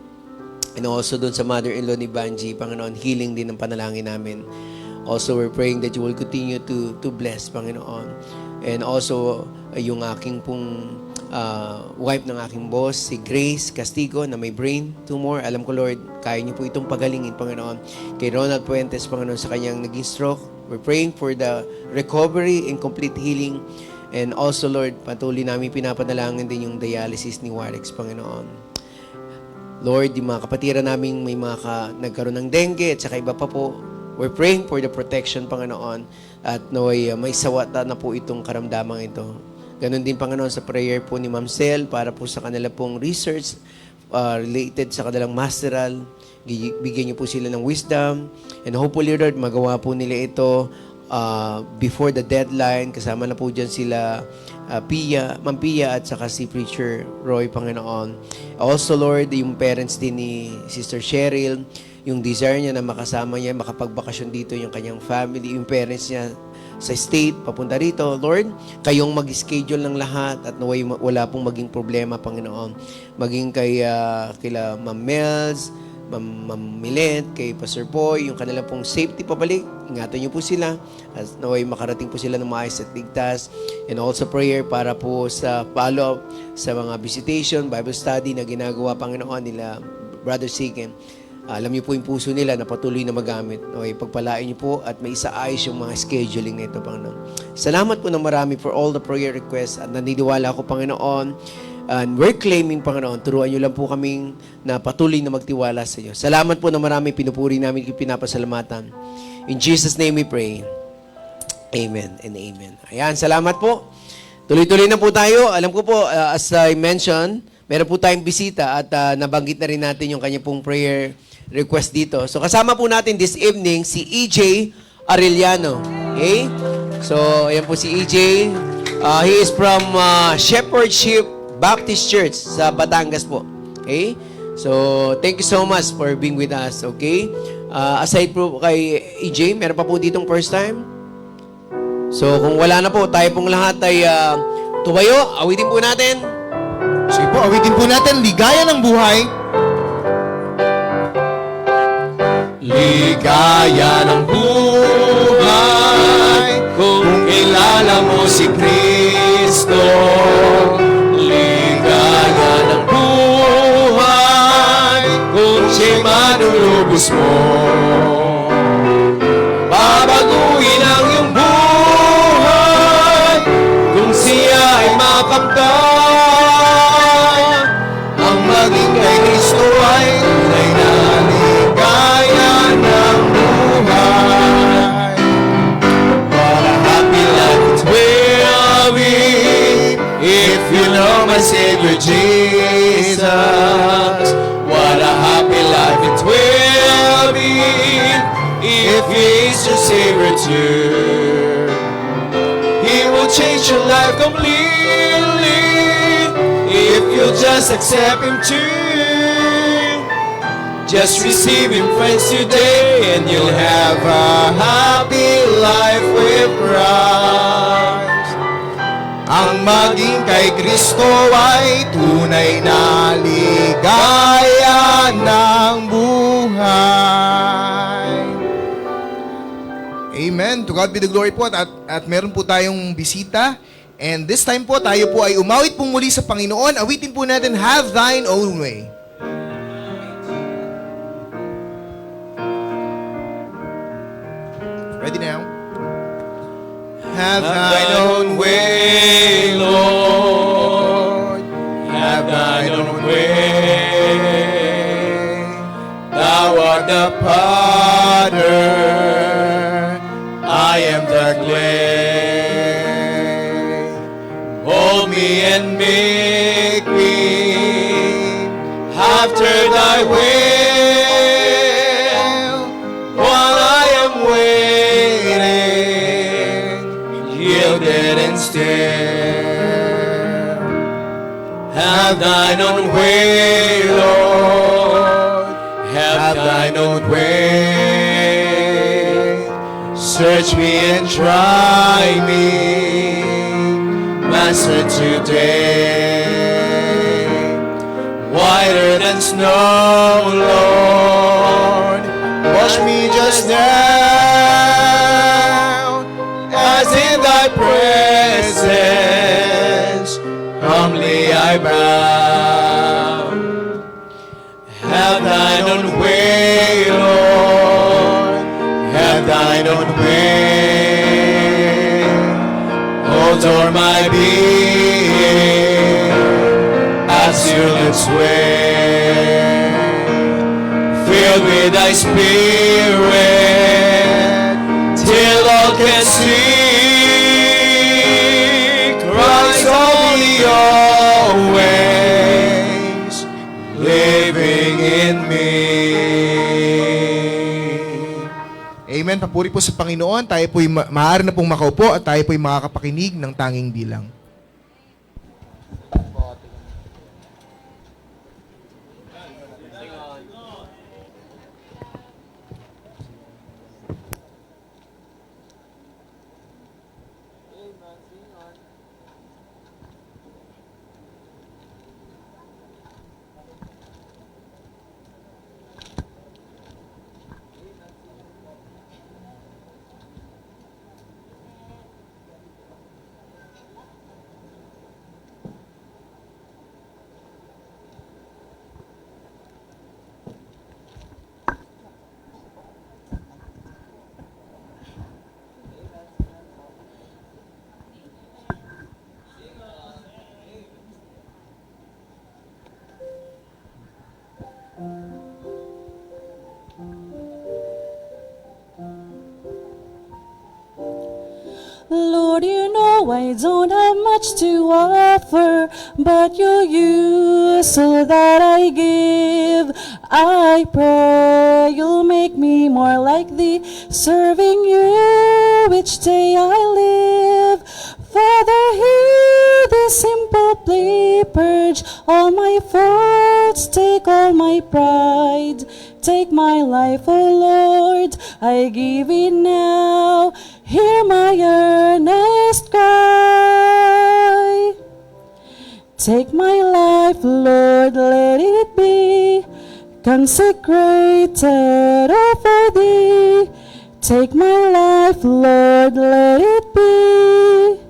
And also doon sa mother-in-law ni Banji, Panginoon, healing din ang panalangin namin. Also, we're praying that you will continue to bless, Panginoon. And also, yung aking pong wife ng aking boss, si Grace Castigo, na may brain tumor. Alam ko, Lord, kaya niyo po itong pagalingin, Panginoon. Kay Ronald Puentes, Panginoon, sa kanyang naging stroke. We're praying for the recovery and complete healing. And also, Lord, patuloy namin pinapanalangin din yung dialysis ni Warex, Panginoon. Lord, yung mga kapatiran namin may nagkaroon ng dengue at saka iba pa po. We're praying for the protection, Panginoon, at may sawata na po itong karamdamang ito. Ganon din, Panginoon, sa prayer po ni Ma'am Sel para po sa kanila pong research related sa kanilang masteral. Bigyan niyo po sila ng wisdom. And hopefully, Lord, magawa po nila ito before the deadline. Kasama na po dyan sila Ma'am Pia at saka si Preacher Roy, Panginoon. Also, Lord, yung parents din ni Sister Cheryl, yung desire niya na makasama niya, makapagbakasyon dito yung kanyang family, yung parents niya sa state, papunta rito. Lord, kayong mag-schedule ng lahat at naway wala pong maging problema, Panginoon. Maging kila Ma'am Mels, Ma'am Milet, kay Pastor Boy, yung kanilang pong safety pabalik, ingatan niyo po sila at naway makarating po sila ng maayos at ligtas. And also prayer para po sa follow-up sa mga visitation, Bible study na ginagawa, Panginoon, nila Brother Siken. Alam niyo po yung puso nila na patuloy na magamit. Naway pagpalain niyo po at may isaayos yung mga scheduling na ito, Panginoon. Salamat po ng marami for all the prayer requests at naniniwala ako, Panginoon, and we're claiming, Panginoon, turuan niyo lang po kaming na patuloy na magtiwala sa iyo. Salamat po na marami, pinupuri namin, pinapasalamatan. In Jesus' name we pray. Amen and amen. Ayan, salamat po. Tuloy-tuloy na po tayo. Alam ko po, as I mentioned, meron po tayong bisita at nabanggit na rin natin yung kanya pong prayer request dito. So kasama po natin this evening si EJ Arellano. Okay? So, ayan po si EJ. He is from Shepherdship Baptist Church sa Batangas po. Okay? So, thank you so much for being with us. Okay? Aside po kay EJ, meron pa po ditong first time? So, kung wala na po, tayo pong lahat ay tumayo. Awitin po natin. Sige po, awitin po natin, Ligaya ng Buhay. Ligaya ng buhay kung kilala mo si Kristo. Ligaya ng buhay kung siya'y manulubos mo. Babaguhin ang iyong buhay kung siya ay makamtan. Ang maging kay Kristo ay tunay na ligaya ng buhay. What a happy life it will be if you know my Savior Jesus. What a happy life it will be if He is your Savior too. He will change your life completely if you just accept Him too. Just receive Him, friends, today, and you'll have a happy life with Christ. Ang maging kay Kristo ay tunay na ligaya ng buhay. Amen. To God be the glory po. At meron po tayong bisita. And this time po, tayo po ay umawit po muli sa Panginoon. Awitin po natin, Have Thine Own Way. Ready now? Have Thine own way, Lord. Have Thine own way. Thou art the potter, I am the clay. Mold me and make me after Thy will, while I am waiting, yielded and still. Have Thine own way, Lord. Have Thine own way. Search me and try me, Master, today. Whiter than snow, Lord, wash me just now, as in Thy presence humbly I bow. Have Thine own way, Lord. Have Thine own way. Adore my being as You let sway. Filled with Thy Spirit till all can see Christ only always living in me. Amen. Papuri po sa Panginoon. Tayo po'y maaari na pong makaupo at tayo po'y makakapakinig ng tanging bilang. Lord, You know I don't have much to offer, but You use so that I give. I pray You'll make me more like Thee, serving You each day I live. Father, hear this simple plea, purge all my faults, take all my pride. Take my life, O Lord, I give it now. Hear my earnest cry. Take my life, Lord, let it be consecrated all for Thee. Take my life, Lord, let it be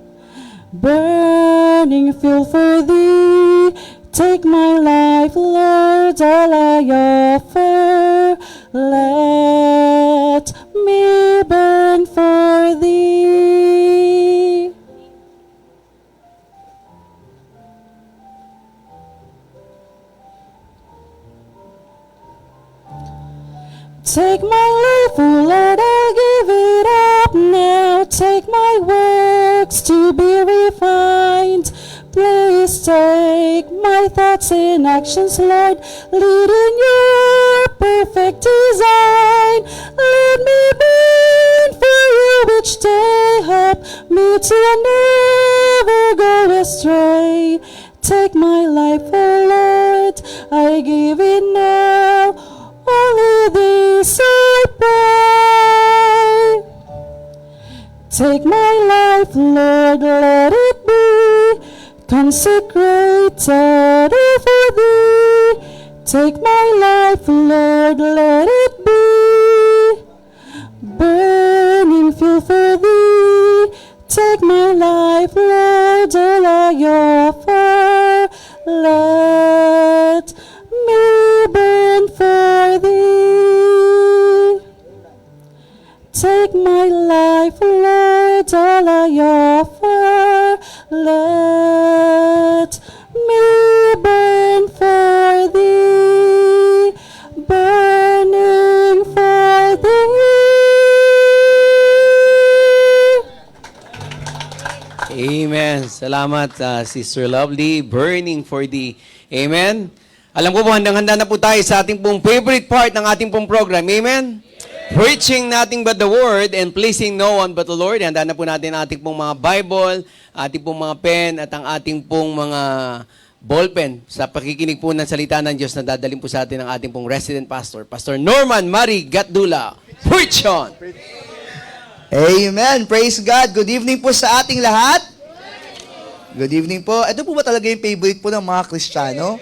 burning fuel for Thee. Take my life, Lord, all I offer. Let me burn for Thee. Take my life, oh Lord, I'll give it up now. Take my works to be refined. Please take my thoughts and actions, Lord, lead in Your perfect design. Let me burn for You each day, help me to never go astray. Take my life, oh Lord, I give it now. Only this I pray. Take my life, Lord, let it be consecrated all for Thee. Take my life, Lord, let it be burning fuel Salamat, Sister Lovely. Burning for thee. Amen? Alam ko po, handang-handa na po tayo sa ating pong favorite part ng ating pong program. Amen? Preaching nothing but the Word and pleasing no one but the Lord. Handa na po natin ang ating pong mga Bible, ating pong mga pen, at ang ating pong mga ballpen sa pakikinig po ng salita ng Diyos na dadalhin po sa atin ng ating pong resident pastor, Pastor Norman Mari Gatdula. Preach on! Amen. Praise God. Good evening po sa ating lahat. Good evening po. Ito po ba talaga yung favorite po ng mga Kristiyano?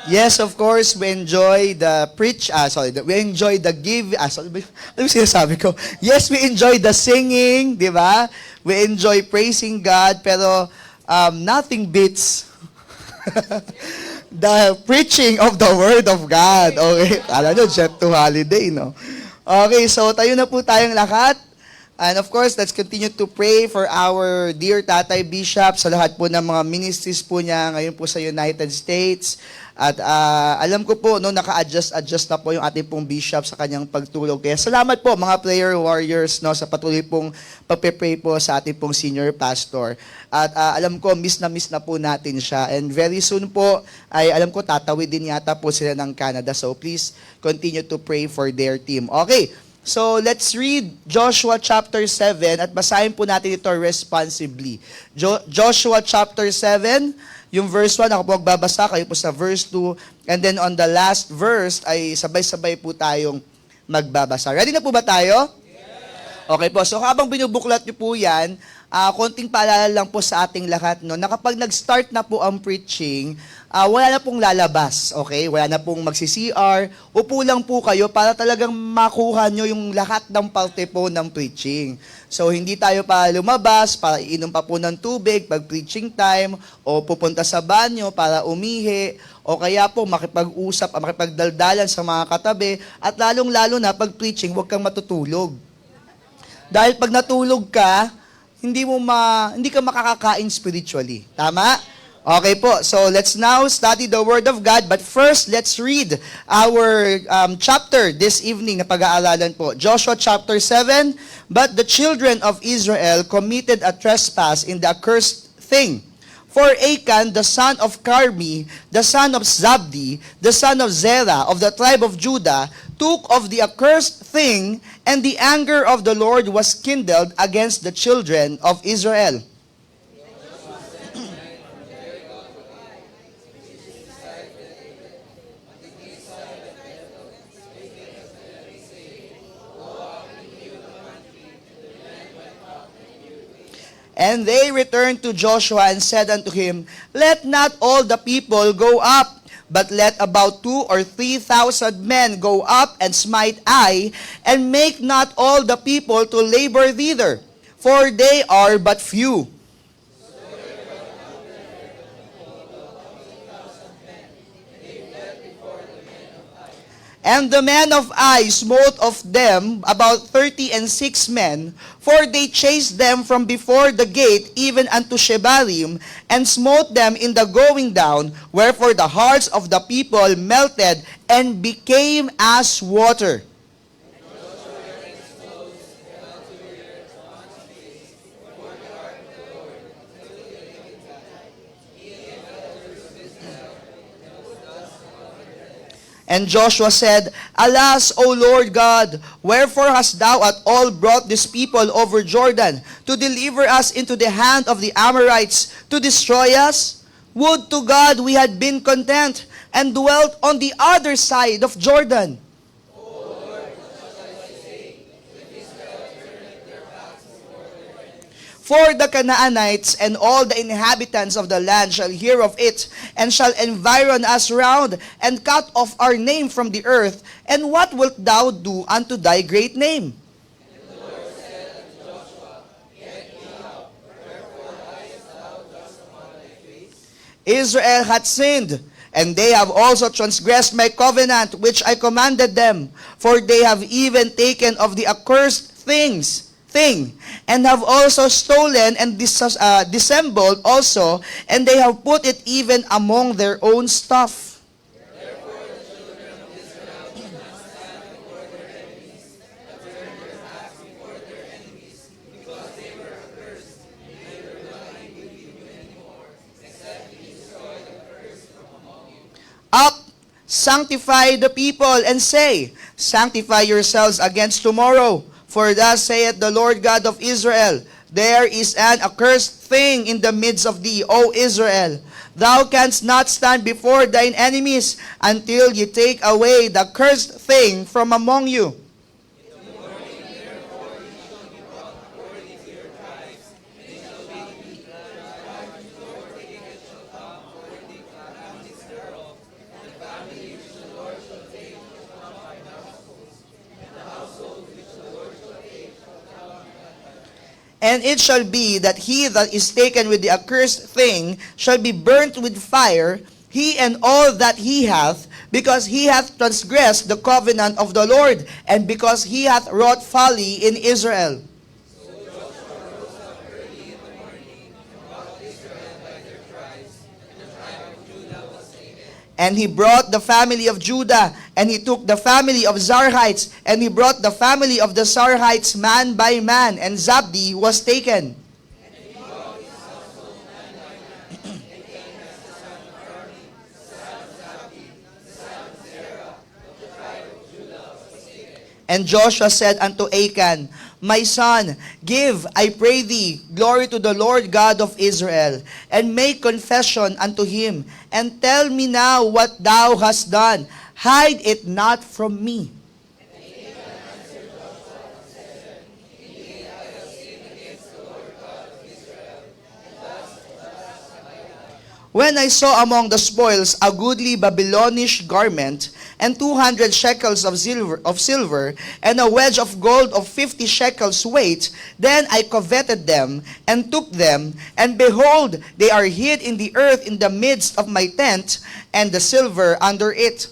Yes, of course, we enjoy the we enjoy the ano yung sinasabi ko? Yes, we enjoy the singing, di ba? We enjoy praising God, pero nothing beats the preaching of the Word of God. Okay, alam nyo, jet to holiday, no? Okay, so tayo na po tayong lahat. And of course, let's continue to pray for our dear Tatay Bishop sa lahat po ng mga ministries po niya ngayon po sa United States. At alam ko po, no, naka-adjust na po yung ating pong bishop sa kanyang pagtulog. Kaya salamat po mga prayer warriors, no, sa patuloy pong pagpe-pray po sa ating pong senior pastor. At alam ko, miss na po natin siya. And very soon po, ay alam ko tatawid din yata po sila ng Canada. So please continue to pray for their team. Okay. So, let's read Joshua chapter 7 at basahin po natin ito responsibly. Joshua chapter 7, yung verse 1, ako po magbabasa, kayo po sa verse 2, and then on the last verse ay sabay-sabay po tayong magbabasa. Ready na po ba tayo? Okay po, so habang binubuklat niyo po yan, konting paalala lang po sa ating lahat, no, na kapag nag-start na po ang preaching, wala na pong lalabas, okay? Wala na pong magsi-CR. Upo lang po kayo para talagang makuha nyo yung lahat ng parte po ng preaching. So, hindi tayo para lumabas, para iinom pa po ng tubig pag preaching time, o pupunta sa banyo para umihi, o kaya po makipag-usap, makipagdaldalan sa mga katabi, at lalong-lalo na pag preaching, huwag kang matutulog. Dahil pag natulog ka, hindi ka makakakain spiritually. Tama? Okay po, so let's now study the Word of God, but first, let's read our chapter this evening na pag-aaralan po. Joshua chapter 7, but the children of Israel committed a trespass in the accursed thing. For Achan, the son of Carmi, the son of Zabdi, the son of Zerah, of the tribe of Judah, took of the accursed thing, and the anger of the Lord was kindled against the children of Israel. And they returned to Joshua and said unto him, Let not all the people go up, but let about 2,000 or 3,000 men go up and smite Ai, and make not all the people to labor thither, for they are but few. And the men of Ai smote of them about 36 men, for they chased them from before the gate even unto Shebarim, and smote them in the going down, wherefore the hearts of the people melted and became as water. And Joshua said, Alas, O Lord God, wherefore hast thou at all brought this people over Jordan, to deliver us into the hand of the Amorites, to destroy us? Would to God we had been content, and dwelt on the other side of Jordan. For the Canaanites and all the inhabitants of the land shall hear of it, and shall environ us round, and cut off our name from the earth. And what wilt thou do unto thy great name? And the Lord said unto Joshua, Get thee up, wherefore liest thou thus upon thy face? Israel hath sinned, and they have also transgressed my covenant which I commanded them, for they have even taken of the accursed thing, and have also stolen and dissembled also, and they have put it even among their own stuff. Therefore the children of Israel must stand before their enemies, and turn their backs before their enemies, because they were accursed, neither will I be with you anymore. Sanctify the people, and say, Sanctify yourselves against tomorrow. For thus saith the Lord God of Israel, There is an accursed thing in the midst of thee, O Israel. Thou canst not stand before thine enemies until ye take away the cursed thing from among you. And it shall be that he that is taken with the accursed thing shall be burnt with fire, he and all that he hath, because he hath transgressed the covenant of the Lord, and because he hath wrought folly in Israel. And he brought the family of Judah, and he took the family of Zarhites, and he brought the family of the Zarhites man by man, and Zabdi was taken. And Joshua said unto Achan, My son, give, I pray thee, glory to the Lord God of Israel, and make confession unto him, and tell me now what thou hast done. Hide it not from me. When I saw among the spoils a goodly Babylonish garment, and 200 shekels of silver, and a wedge of gold of 50 shekels weight, then I coveted them, and took them, and behold, they are hid in the earth in the midst of my tent, and the silver under it.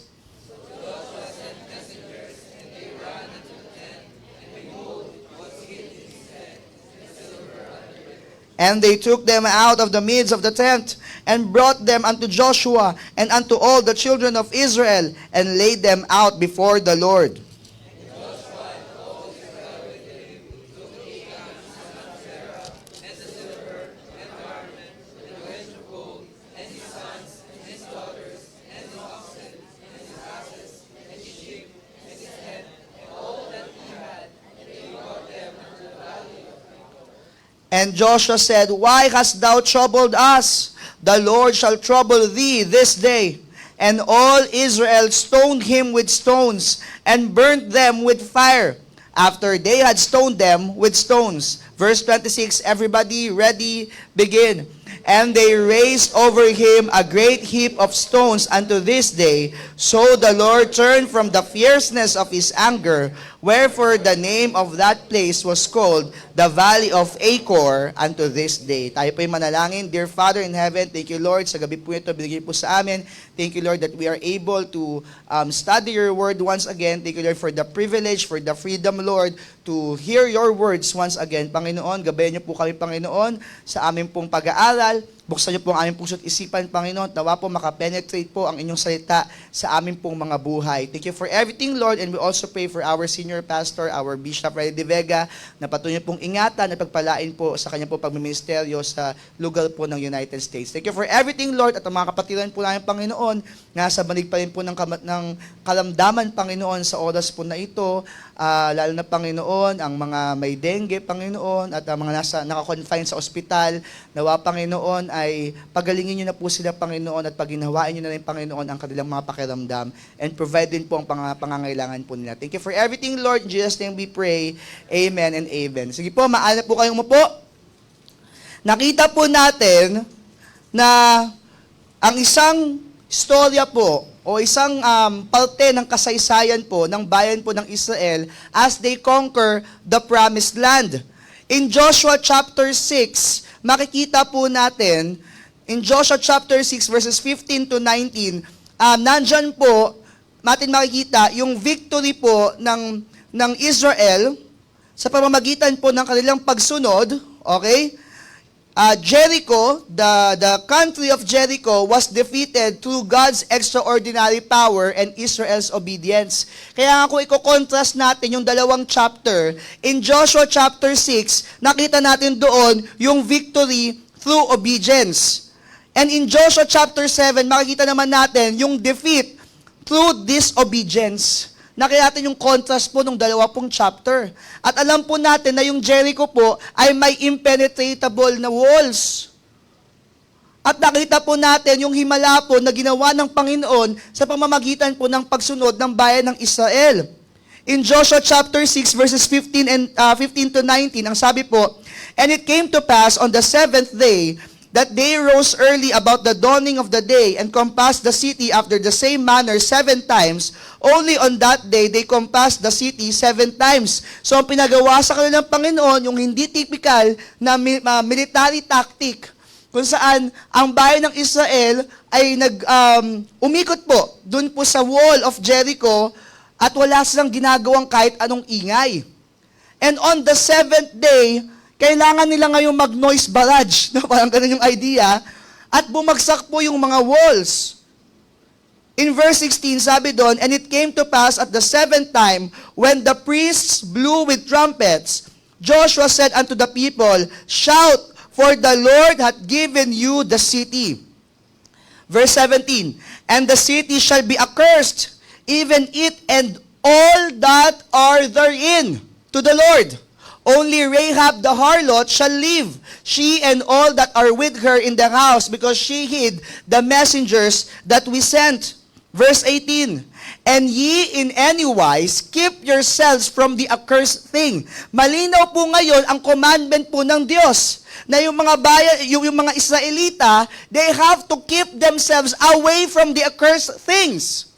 And they took them out of the midst of the tent, and brought them unto Joshua, and unto all the children of Israel, and laid them out before the Lord. And Joshua said, Why hast thou troubled us? The Lord shall trouble thee this day. And all Israel stoned him with stones, and burnt them with fire, after they had stoned them with stones. Verse 26, everybody ready, begin. And they raised over him a great heap of stones unto this day. So the Lord turned from the fierceness of his anger, wherefore the name of that place was called the Valley of Achor unto this day. Tayo po'y manalangin. Dear Father in heaven, thank you Lord sa gabi po ito, binigay po sa amin. Thank you Lord that we are able to study your word once again. Thank you Lord for the privilege, for the freedom Lord, to hear your words once again. Panginoon, gabayan niyo po kami Panginoon sa aming pong pag-aaral. Buksan niyo po ang aming puso't isipan, Panginoon. Nawa po makapenetrate po ang inyong salita sa aming pong mga buhay. Thank you for everything, Lord, and we also pray for our senior pastor, our Bishop Freddy De Vega, na patuloy pong ingatan at pagpalain po sa kanyang po pagmiministeryo sa lugar po ng United States. Thank you for everything, Lord, at ang mga kapatiran po namin, Panginoon, nasa banig pa rin po ng kalamdaman, Panginoon, sa oras po na ito, lalo na, Panginoon, ang mga may dengue, Panginoon, at ang mga naka-confine sa ospital, nawa, Panginoon, ay pagalingin niyo na po sila, Panginoon, at paginawain niyo na rin, Panginoon, ang kanilang mga pakiramdam, and provide din po ang pangangailangan po nila. Thank you for everything, Lord. In Jesus' name we pray. Amen and amen. Sige po, maana po kayong umupo. Nakita po natin na ang isang istorya po, o isang parte ng kasaysayan po ng bayan po ng Israel as they conquer the promised land. In Joshua chapter 6, makikita po natin, in Joshua chapter 6 verses 15 to 19, nandyan po, natin makikita yung victory po ng Israel sa pamamagitan po ng kanilang pagsunod, okay? Jericho, the country of Jericho was defeated through God's extraordinary power and Israel's obedience. Kaya nga kung i-contrast natin yung dalawang chapter, in Joshua chapter 6, nakita natin doon yung victory through obedience. And in Joshua chapter 7, makikita naman natin yung defeat through disobedience. Nakita natin yung contrast po ng dalawa pong chapter. At alam po natin na yung Jericho po ay may impenetrable na walls. At nakita po natin yung himala po na ginawa ng Panginoon sa pamamagitan po ng pagsunod ng bayan ng Israel. In Joshua chapter 6 verses 15 to 19, ang sabi po, "And it came to pass on the seventh day that they rose early about the dawning of the day and compassed the city after the same manner 7 times. Only on that day they compassed the city 7 times. So ang pinagawa sa kanilang Panginoon, yung hindi typical na military tactic, kung saan ang bayan ng Israel ay umikot po dun po sa wall of Jericho at wala silang ginagawang kahit anong ingay. And on the 7th day, kailangan nila ngayong mag-noise barrage, no? Parang ganun yung idea, at bumagsak po yung mga walls. In verse 16, sabi doon, "And it came to pass at the 7th time, when the priests blew with trumpets, Joshua said unto the people, Shout, for the Lord hath given you the city." Verse 17, "And the city shall be accursed, even it and all that are therein, to the Lord. Only Rahab the harlot shall live, she and all that are with her in the house, because she hid the messengers that we sent." Verse 18, "And ye in any wise keep yourselves from the accursed thing." Malinaw po ngayon ang commandment po ng Diyos na yung mga bayan, yung mga Israelita, they have to keep themselves away from the accursed things,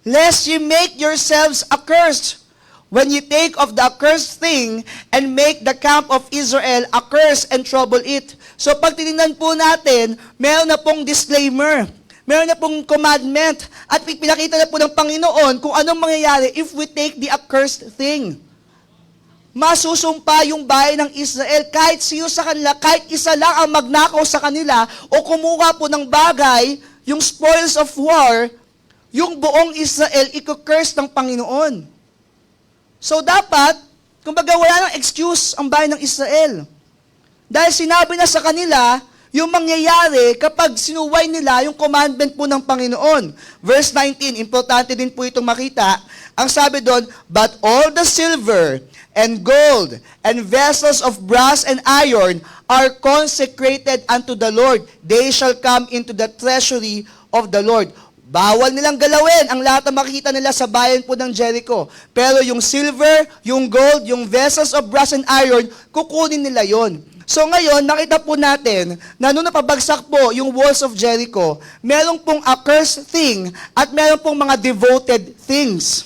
lest ye make yourselves accursed. When you take of the accursed thing and make the camp of Israel accursed and trouble it. So pag tinignan po natin, meron na pong disclaimer, meron na pong commandment, at pinakita na po ng Panginoon kung anong mangyayari if we take the accursed thing. Masusumpa yung bayan ng Israel kahit siyo sa kanila, kahit isa lang ang magnakaw sa kanila o kumuha po ng bagay, yung spoils of war, yung buong Israel i-curse ng Panginoon. So dapat, kumbaga wala nang excuse ang bayan ng Israel. Dahil sinabi na sa kanila yung mangyayari kapag sinuway nila yung commandment po ng Panginoon. Verse 19, importante din po itong makita. Ang sabi doon, "But all the silver and gold and vessels of brass and iron are consecrated unto the Lord. They shall come into the treasury of the Lord." Bawal nilang galawin ang lahat na makikita nila sa bayan po ng Jericho. Pero yung silver, yung gold, yung vessels of brass and iron, kukunin nila yon. So ngayon, nakita po natin na nung napabagsak po yung walls of Jericho, merong pong accursed thing at meron pong mga devoted things.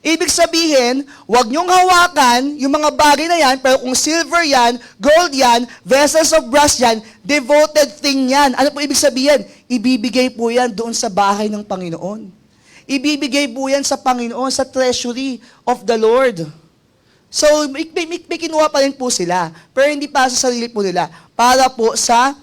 Ibig sabihin, huwag niyong hawakan yung mga bagay na yan, pero kung silver yan, gold yan, vessels of brass yan, devoted thing yan. Ano po ibig sabihin? Ibibigay po yan doon sa bahay ng Panginoon. Ibibigay po yan sa Panginoon, sa treasury of the Lord. So, may kinuha pa rin po sila, pero hindi para sa sarili po nila, para po sa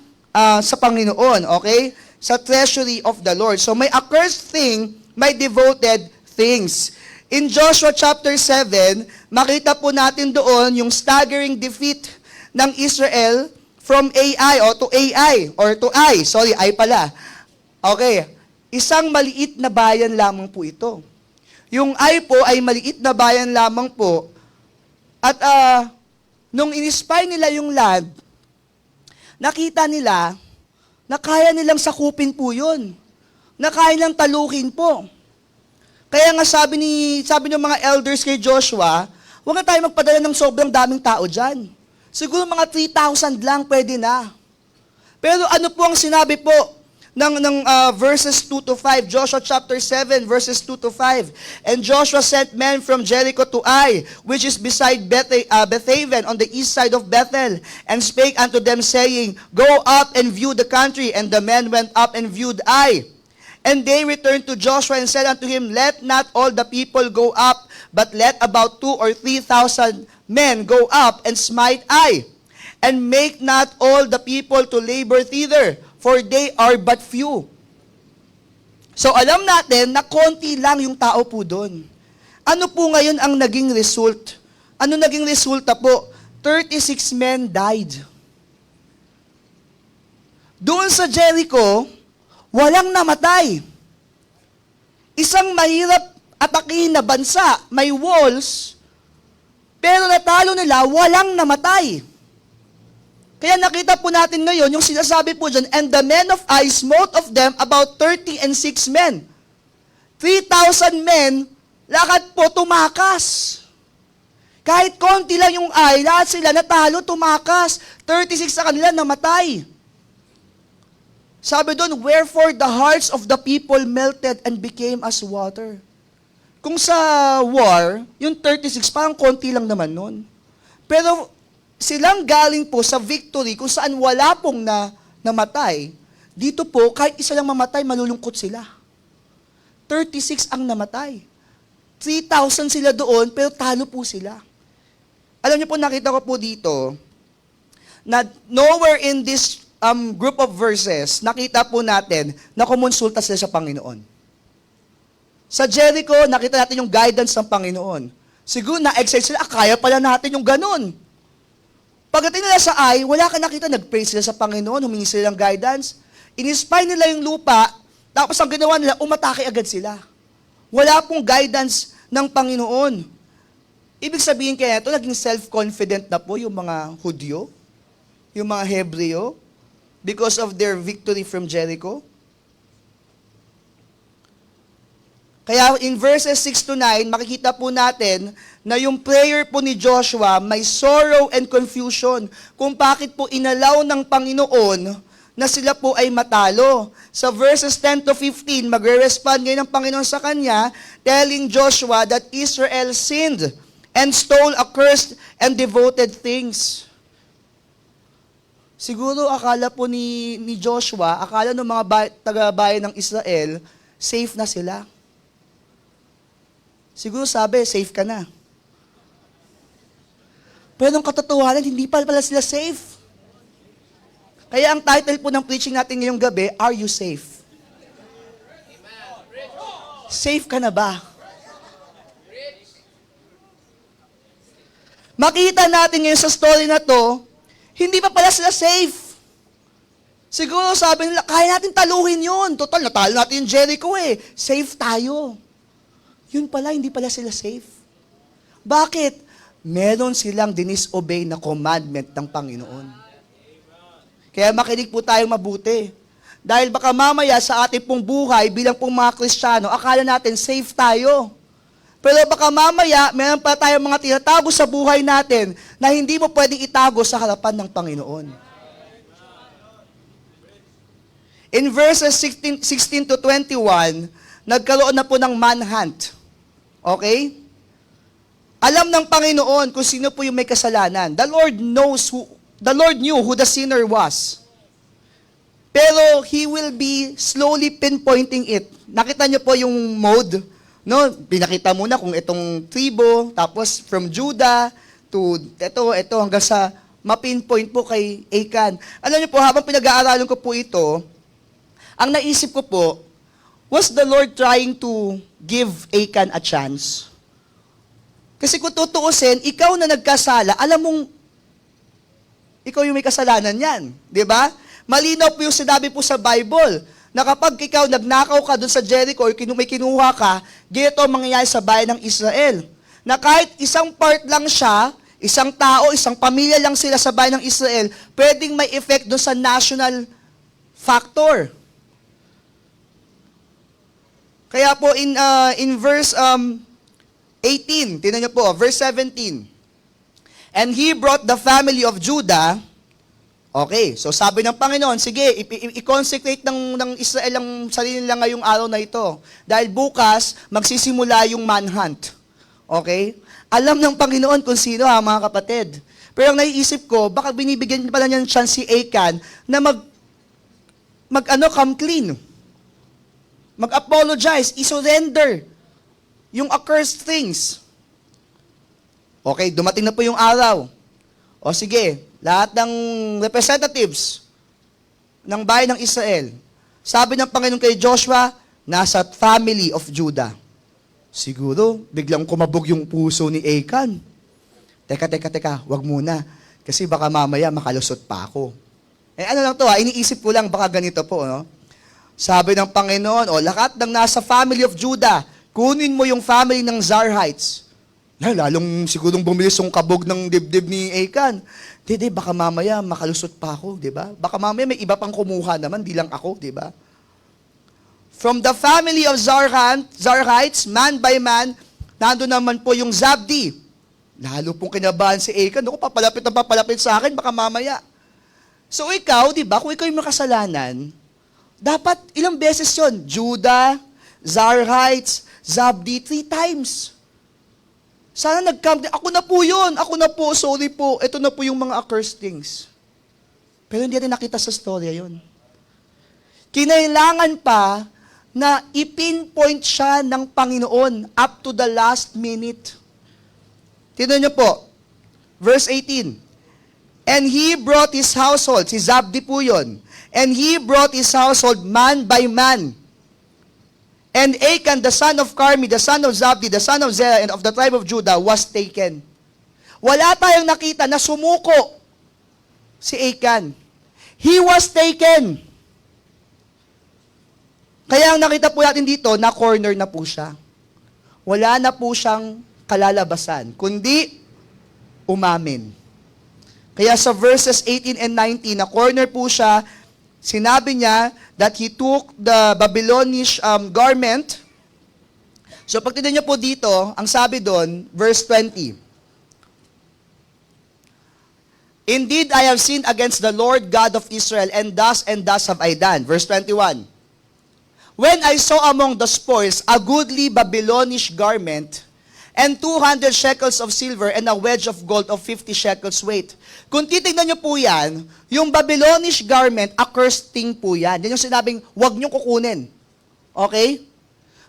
Panginoon, okay? Sa treasury of the Lord. So, may accursed thing, may devoted things. In Joshua chapter 7, makita po natin doon yung staggering defeat ng Israel from Ai to Ai. Sorry, Ai pala. Okay, isang maliit na bayan lamang po ito. Yung Ai po ay maliit na bayan lamang po. At nung in-spy nila yung land, nakita nila na kaya nilang sakupin po yun. Na kaya nilang talukin po. Kaya nga sabi ng mga elders kay Joshua, huwag na tayo magpadala ng sobrang daming tao dyan. Siguro mga 3,000 lang pwede na. Pero ano po ang sinabi po ng verses 2 to 5, Joshua chapter 7, verses 2 to 5. "And Joshua sent men from Jericho to Ai, which is beside Bethaven on the east side of Bethel, and spake unto them, saying, Go up and view the country. And the men went up and viewed Ai. And they returned to Joshua and said unto him, Let not all the people go up, but let about 2,000 or 3,000 men go up and smite Ai. And make not all the people to labor thither, for they are but few." So alam natin na konti lang yung tao po doon. Ano po ngayon ang naging result? Ano naging resulta po? 36 men died. Doon sa Jericho, walang namatay. Isang mahirap atakihin na bansa, may walls, pero natalo nila, walang namatay. Kaya nakita po natin ngayon, yung sinasabi po dyan, and the men of Ai smote of them about 36 men. 3,000 men, lahat po tumakas. Kahit konti lang yung Ai, lahat sila natalo, tumakas. 36 sa kanila namatay. Sabi doon, wherefore the hearts of the people melted and became as water. Kung sa war, yung 36, parang konti lang naman nun. Pero silang galing po sa victory kung saan wala pong namatay. Dito po, kahit isa lang mamatay, malulungkot sila. 36 ang namatay. 3,000 sila doon, pero talo po sila. Alam niyo po, nakita ko po dito, na nowhere in this group of verses, nakita po natin na kumonsulta sila sa Panginoon. Sa Jericho, nakita natin yung guidance ng Panginoon. Siguro na-excite sila, kaya pala natin yung ganun. Pagdating nila sa Ai, wala ka nakita, nag-pray sila sa Panginoon, humingi sila ng guidance, in-spy nila yung lupa, tapos ang ginawa nila, umatake agad sila. Wala pong guidance ng Panginoon. Ibig sabihin kaya ito, naging self-confident na po yung mga Hudyo, yung mga Hebreo, because of their victory from Jericho. Kaya in verses 6 to 9, makikita po natin na yung prayer po ni Joshua may sorrow and confusion kung bakit po inalaw ng Panginoon na sila po ay matalo. Sa verses 10 to 15, magre-respond ngayon ng Panginoon sa kanya, telling Joshua that Israel sinned and stole accursed and devoted things. Siguro akala po ni Joshua, akala ng mga taga-bayan ng Israel, safe na sila. Siguro sabi, safe ka na. Pero nung katotohanan, hindi pala sila safe. Kaya ang title po ng preaching natin ngayong gabi, Are You Safe? Safe ka na ba? Makita natin ngayon sa story na to, hindi pa pala sila safe. Siguro sabi nila, kaya natin taluhin yun. Total, natalo natin yung Jericho eh. Safe tayo. Yun pala, hindi pala sila safe. Bakit? Meron silang dinisobey na commandment ng Panginoon. Kaya makinig po tayong mabuti. Dahil baka mamaya sa ating pong buhay bilang pong mga Kristiyano, akala natin safe tayo. Pero baka mamaya, meron pa tayong mga tinatago sa buhay natin na hindi mo pwedeng itago sa harapan ng Panginoon. In verses 16 to 21, nagkaroon na po ng manhunt. Okay? Alam ng Panginoon kung sino po yung may kasalanan. The Lord knew who the sinner was. Pero He will be slowly pinpointing it. Nakita niyo po yung mode, no? Pinakita muna kung itong tribo, tapos from Judah to ito hanggang sa mapinpoint po kay Achan. Alam niyo po, habang pinag-aaralan ko po ito, ang naisip ko po, was the Lord trying to give Achan a chance? Kasi kung tutuusin, ikaw na nagkasala, alam mong ikaw yung may kasalanan yan. Di ba? Malinaw po yung sinabi po sa Bible na kapag ikaw nagnakaw ka doon sa Jericho o may kinuha ka, ganito ang mangyayari sa bayan ng Israel. Na kahit isang part lang siya, isang tao, isang pamilya lang sila sa bayan ng Israel, pwedeng may effect doon sa national factor. Kaya po in verse 18, tingnan niyo po, verse 17. And he brought the family of Judah. Okay, so sabi ng Panginoon, sige, i-consecrate ng Israel ang sarili nila ngayong araw na ito. Dahil bukas, magsisimula yung manhunt. Okay? Alam ng Panginoon kung sino mga kapatid. Pero ang naiisip ko, baka binibigyan pala niya ng chance si Achan na come clean. Mag-apologize, i-surrender yung accursed things. Okay, dumating na po yung araw. O sige, lahat ng representatives ng bayan ng Israel, sabi ng Panginoon kay Joshua, nasa family of Judah. Siguro, biglang kumabog yung puso ni Achan. Teka, wag muna. Kasi baka mamaya makalusot pa ako. Ano lang to iniisip ko lang, baka ganito po, no? Sabi ng Panginoon, o lahat ng nasa family of Judah, kunin mo yung family ng Zarhites. Lalong sigurong bumilis yung kabog ng dibdib ni Achan. Di, baka mamaya makalusot pa ako, di ba? Baka mamaya may iba pang kumuha naman, di lang ako, di ba? From the family of Zarhites, man by man, nandun naman po yung Zabdi. Lalo pong kinabahan si Achan. Ako, papalapit na papalapit sa akin, baka mamaya. So ikaw, di ba, kung ikaw yung makasalanan, dapat ilang beses yon? Judah, Zarhites, Zabdi, 3 times. Sana nag-come, ako na po yun, ako na po, sorry po, ito na po yung mga accursed things. Pero hindi natin nakita sa storya yun. Kinailangan pa na ipinpoint siya ng Panginoon up to the last minute. Tignan niyo po, verse 18. And he brought his household, si Zabdi po yun, and he brought his household man by man. And Achan, the son of Carmi, the son of Zabdi, the son of Zerah, and of the tribe of Judah, was taken. Wala tayong nakita na sumuko si Achan. He was taken. Kaya ang nakita po natin dito, na corner na po siya. Wala na po siyang kalalabasan, kundi umamin. Kaya sa verses 18 and 19, na corner po siya, sinabi niya that he took the Babylonish garment. So pag tignan niyo po dito, ang sabi doon, verse 20. Indeed, I have sinned against the Lord God of Israel, and thus have I done. Verse 21. When I saw among the spoils a goodly Babylonish garment, and 200 shekels of silver, and a wedge of gold of 50 shekels weight. Kung titignan niyo po yan, yung Babylonish garment, accursed thing po yan. Yan yung sinabing, huwag niyo kukunin. Okay?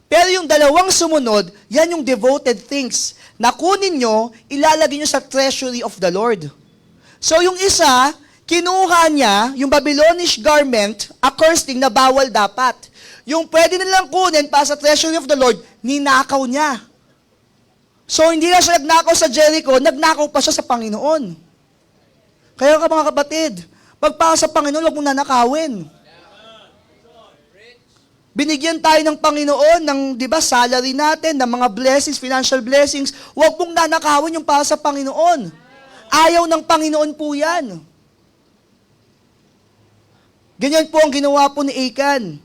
Pero yung dalawang sumunod, yan yung devoted things. Na kunin nyo, ilalagay nyo sa treasury of the Lord. So yung isa, kinuha niya, yung Babylonish garment, accursed thing na bawal dapat. Yung pwede nilang kunin para sa treasury of the Lord, ninakaw niya. So, hindi na siya nagnakaw sa Jericho, nagnakaw pa siya sa Panginoon. Kaya mga kapatid, pagpasa sa Panginoon, huwag mong nanakawin. Binigyan tayo ng Panginoon ng, di ba, salary natin, ng mga blessings, financial blessings. Huwag mong nanakawin yung para sa Panginoon. Ayaw ng Panginoon po yan. Ganyan po ang ginawa po ni Achan.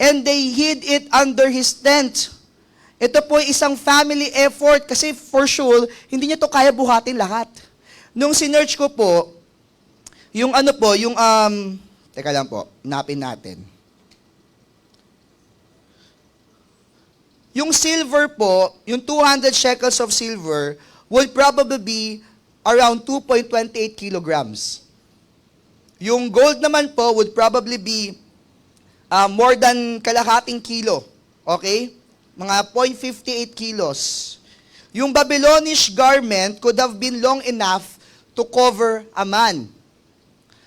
And they hid it under his tent. Ito po ay isang family effort kasi for sure, hindi niya to kaya buhatin lahat. Nung sinearch ko po, yung ano po, yung, teka lang po, napin natin. Yung silver po, yung 200 shekels of silver, would probably be around 2.28 kilograms. Yung gold naman po would probably be more than kalahating kilo. Okay? Mga 0.58 kilos. Yung Babylonish garment could have been long enough to cover a man.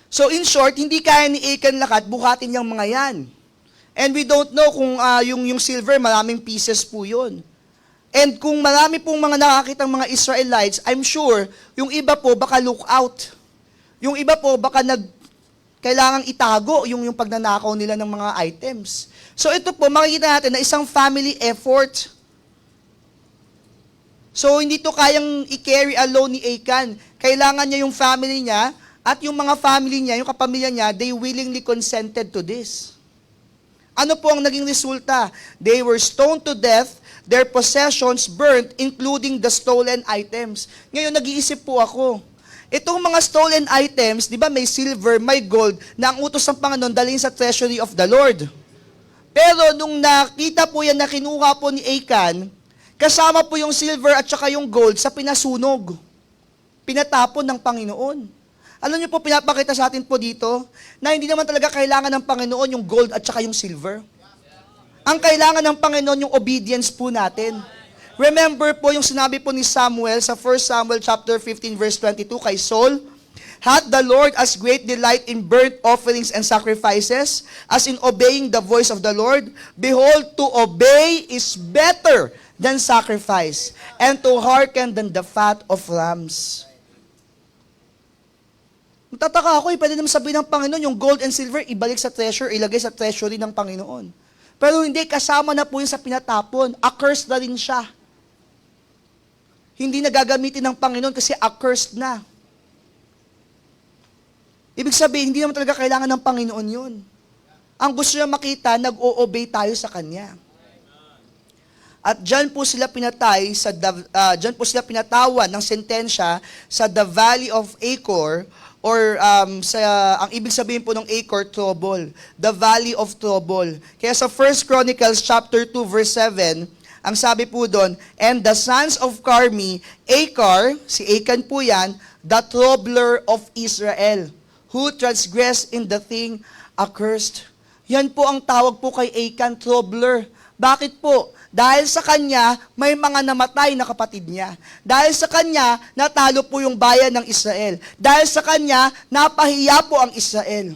So in short, hindi kaya ni Achan lahat buhatin yung mga yan. And we don't know kung yung silver, maraming pieces po yun. And kung marami pong mga nakakitang mga Israelites, I'm sure, yung iba po baka look out. Yung iba po baka kailangang itago yung pagnanakaw nila ng mga items. So ito po, makikita natin na isang family effort. So hindi to kayang i-carry alone ni Achan. Kailangan niya yung family niya at yung mga family niya, yung kapamilya niya, they willingly consented to this. Ano po ang naging resulta? They were stoned to death, their possessions burnt, including the stolen items. Ngayon, nag-iisip po ako, itong mga stolen items, di ba may silver, may gold, na ang utos ng Panginoon dalhin sa treasury of the Lord. Pero nung nakita po yan na kinuha po ni Achan, kasama po yung silver at saka yung gold sa pinasunog. Pinatapon ng Panginoon. Alam niyo po, pinapakita sa atin po dito, na hindi naman talaga kailangan ng Panginoon yung gold at saka yung silver. Ang kailangan ng Panginoon yung obedience po natin. Remember po yung sinabi po ni Samuel sa 1 Samuel chapter 15 verse 22 kay Saul, hath the Lord as great delight in burnt offerings and sacrifices as in obeying the voice of the Lord? Behold, to obey is better than sacrifice, and to hearken than the fat of rams. Magtataka ako, pwede naman sabihin ng Panginoon, yung gold and silver, ibalik sa treasure, ilagay sa treasury ng Panginoon. Pero hindi, kasama na po yun sa pinatapon. Accursed na rin siya. Hindi na gagamitin ng Panginoon kasi accursed na. Ibig sabihin, hindi naman talaga kailangan ng Panginoon yun. Ang gusto niya makita, nag-o-obey tayo sa Kanya. At dyan po sila pinatay, dyan po sila pinatawan ng sentensya sa the Valley of Achor, or ang ibig sabihin po ng Achor, trouble. The Valley of Trouble. Kaya sa 1 Chronicles chapter 2 verse 7, ang sabi po doon, and the sons of Carmi, Achor, si Achan po yan, the troubler of Israel, who transgressed in the thing accursed. Yan po ang tawag po kay Achan, troubler. Bakit po? Dahil sa kanya, may mga namatay na kapatid niya. Dahil sa kanya, natalo po yung bayan ng Israel. Dahil sa kanya, napahiya po ang Israel.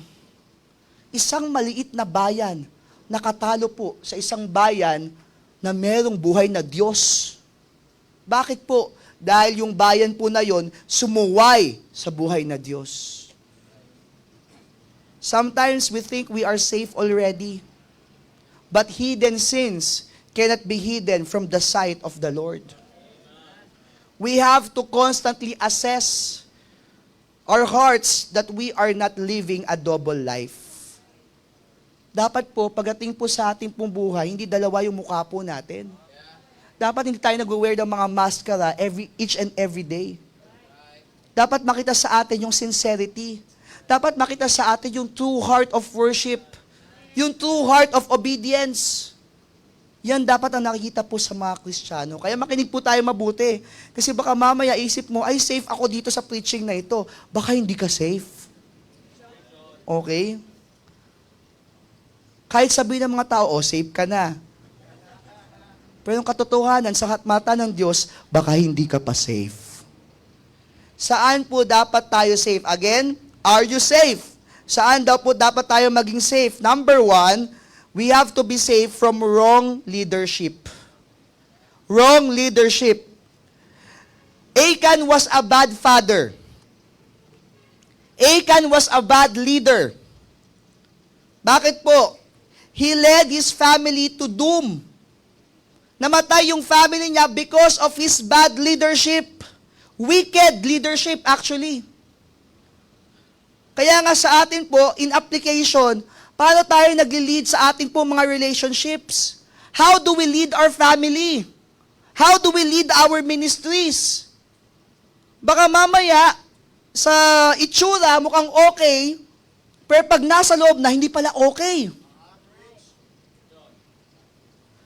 Isang maliit na bayan, nakatalo po sa isang bayan na merong buhay na Diyos. Bakit po? Dahil yung bayan po na yon sumuway sa buhay na Diyos. Sometimes we think we are safe already, but hidden sins cannot be hidden from the sight of the Lord. We have to constantly assess our hearts that we are not living a double life. Dapat po, pagdating po sa ating pong buhay, hindi dalawa yung mukha po natin. Dapat hindi tayo nag-wear ng mga maskara each and every day. Dapat makita sa atin yung sincerity. Dapat makita sa atin yung true heart of worship. Yung true heart of obedience. Yan dapat ang nakikita po sa mga Kristiyano. Kaya makinig po tayo mabuti. Kasi baka mamaya isip mo, ay safe ako dito sa preaching na ito. Baka hindi ka safe. Okay? Kahit sabihin ng mga tao, oh, safe ka na. Pero yung katotohanan, sa mata ng Diyos, baka hindi ka pa safe. Saan po dapat tayo safe? Again, are you safe? Saan daw po dapat tayo maging safe? Number 1, we have to be safe from wrong leadership. Wrong leadership. Achan was a bad father. Achan was a bad leader. Bakit po? He led his family to doom. Namatay yung family niya because of his bad leadership. Wicked leadership actually. Kaya nga sa atin po, in application, paano tayo nag-lead sa ating po mga relationships? How do we lead our family? How do we lead our ministries? Baka mamaya, sa itsura, mukhang okay, pero pag nasa loob na, hindi pala okay.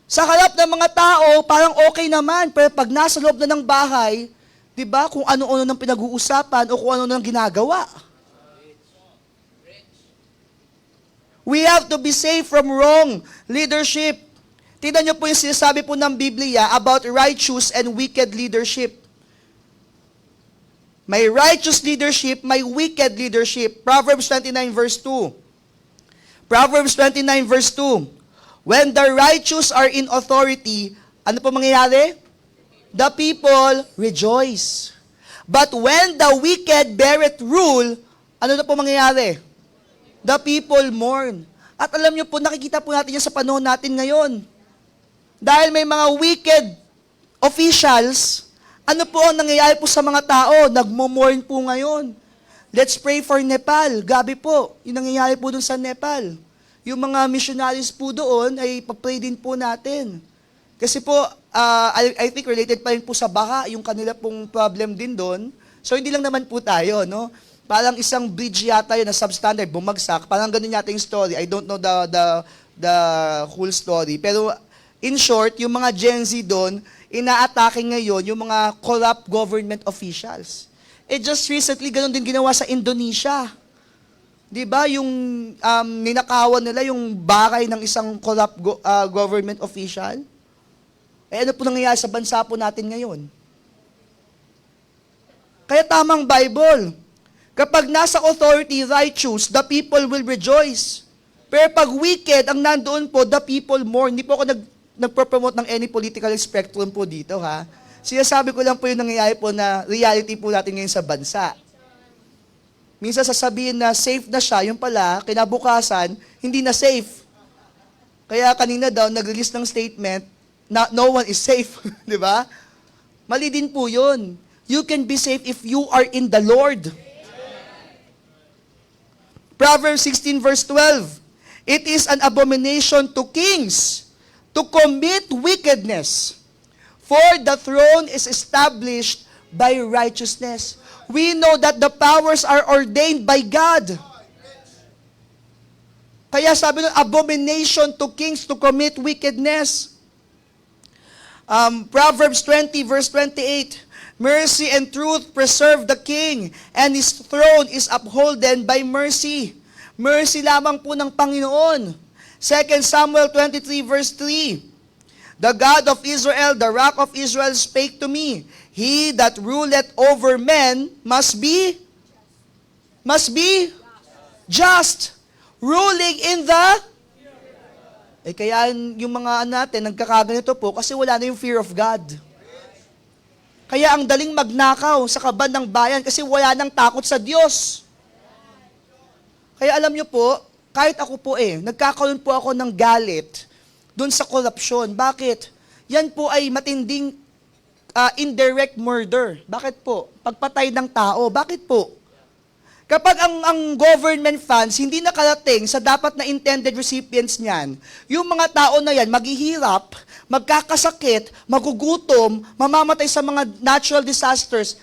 Sa harap ng mga tao, parang okay naman, pero pag nasa loob na ng bahay, di ba, kung ano-ano nang pinag-uusapan o kung ano nang ginagawa. We have to be safe from wrong leadership. Tingnan niyo po yung sinasabi po ng Biblia about righteous and wicked leadership. May righteous leadership, may wicked leadership. Proverbs 29 verse 2. Proverbs 29 verse 2. When the righteous are in authority, ano po mangyayari? The people rejoice. But when the wicked beareth rule, ano na po mangyayari? The people mourn. At alam niyo po, nakikita po natin yan sa panahon natin ngayon. Dahil may mga wicked officials, ano po ang nangyayari po sa mga tao? Nagmo-mourn po ngayon. Let's pray for Nepal. Gabi po, yung nangyayari po dun sa Nepal. Yung mga missionaries po doon, ay pa-pray din po natin. Kasi po, I think related pa rin po sa baka, yung kanila pong problem din doon. So hindi lang naman po tayo, no? Parang isang bridge yata yun na substandard, bumagsak. Parang ganun yata yung story. I don't know the whole story. Pero in short, yung mga Gen Z doon, ina-atake ngayon yung mga corrupt government officials. Just recently, ganun din ginawa sa Indonesia. Di ba? Yung ninakawan nila yung bahay ng isang corrupt government official. Ano po nangyayari sa bansa po natin ngayon? Kaya tamang Bible. Kapag nasa authority, righteous, the people will rejoice. Pero pag wicked, ang nandoon po, the people mourn. Hindi po ako nagpropromote ng any political spectrum po dito, ha? Sinasabi ko lang po yung nangyayari po na reality po natin ngayon sa bansa. Minsan sasabihin na safe na siya, yung pala, kinabukasan, hindi na safe. Kaya kanina daw, nag-release ng statement na no one is safe. Di ba? Mali din po yun. You can be safe if you are in the Lord. Proverbs 16 verse 12. It is an abomination to kings to commit wickedness, for the throne is established by righteousness. We know that the powers are ordained by God. Kaya sabi nun, abomination to kings to commit wickedness. Proverbs 20 verse 28. Mercy and truth preserve the king, and his throne is upholden by mercy. Mercy lamang po ng Panginoon. 2 Samuel 23 verse 3. The God of Israel, the rock of Israel, spake to me, He that ruleth over men must be just, ruling in the... kaya yung mga natin, nagkakaganito po, kasi wala na yung fear of God. Kaya ang daling magnakaw sa kaban ng bayan, kasi wala nang takot sa Diyos. Kaya alam nyo po, kahit ako po nagkakaroon po ako ng galit doon sa korupsyon. Bakit? Yan po ay matinding indirect murder. Bakit po? Pagpatay ng tao. Bakit po? Kapag ang government funds hindi nakarating sa dapat na intended recipients niyan, yung mga tao na yan maghihirap, magkakasakit, magugutom, mamamatay sa mga natural disasters,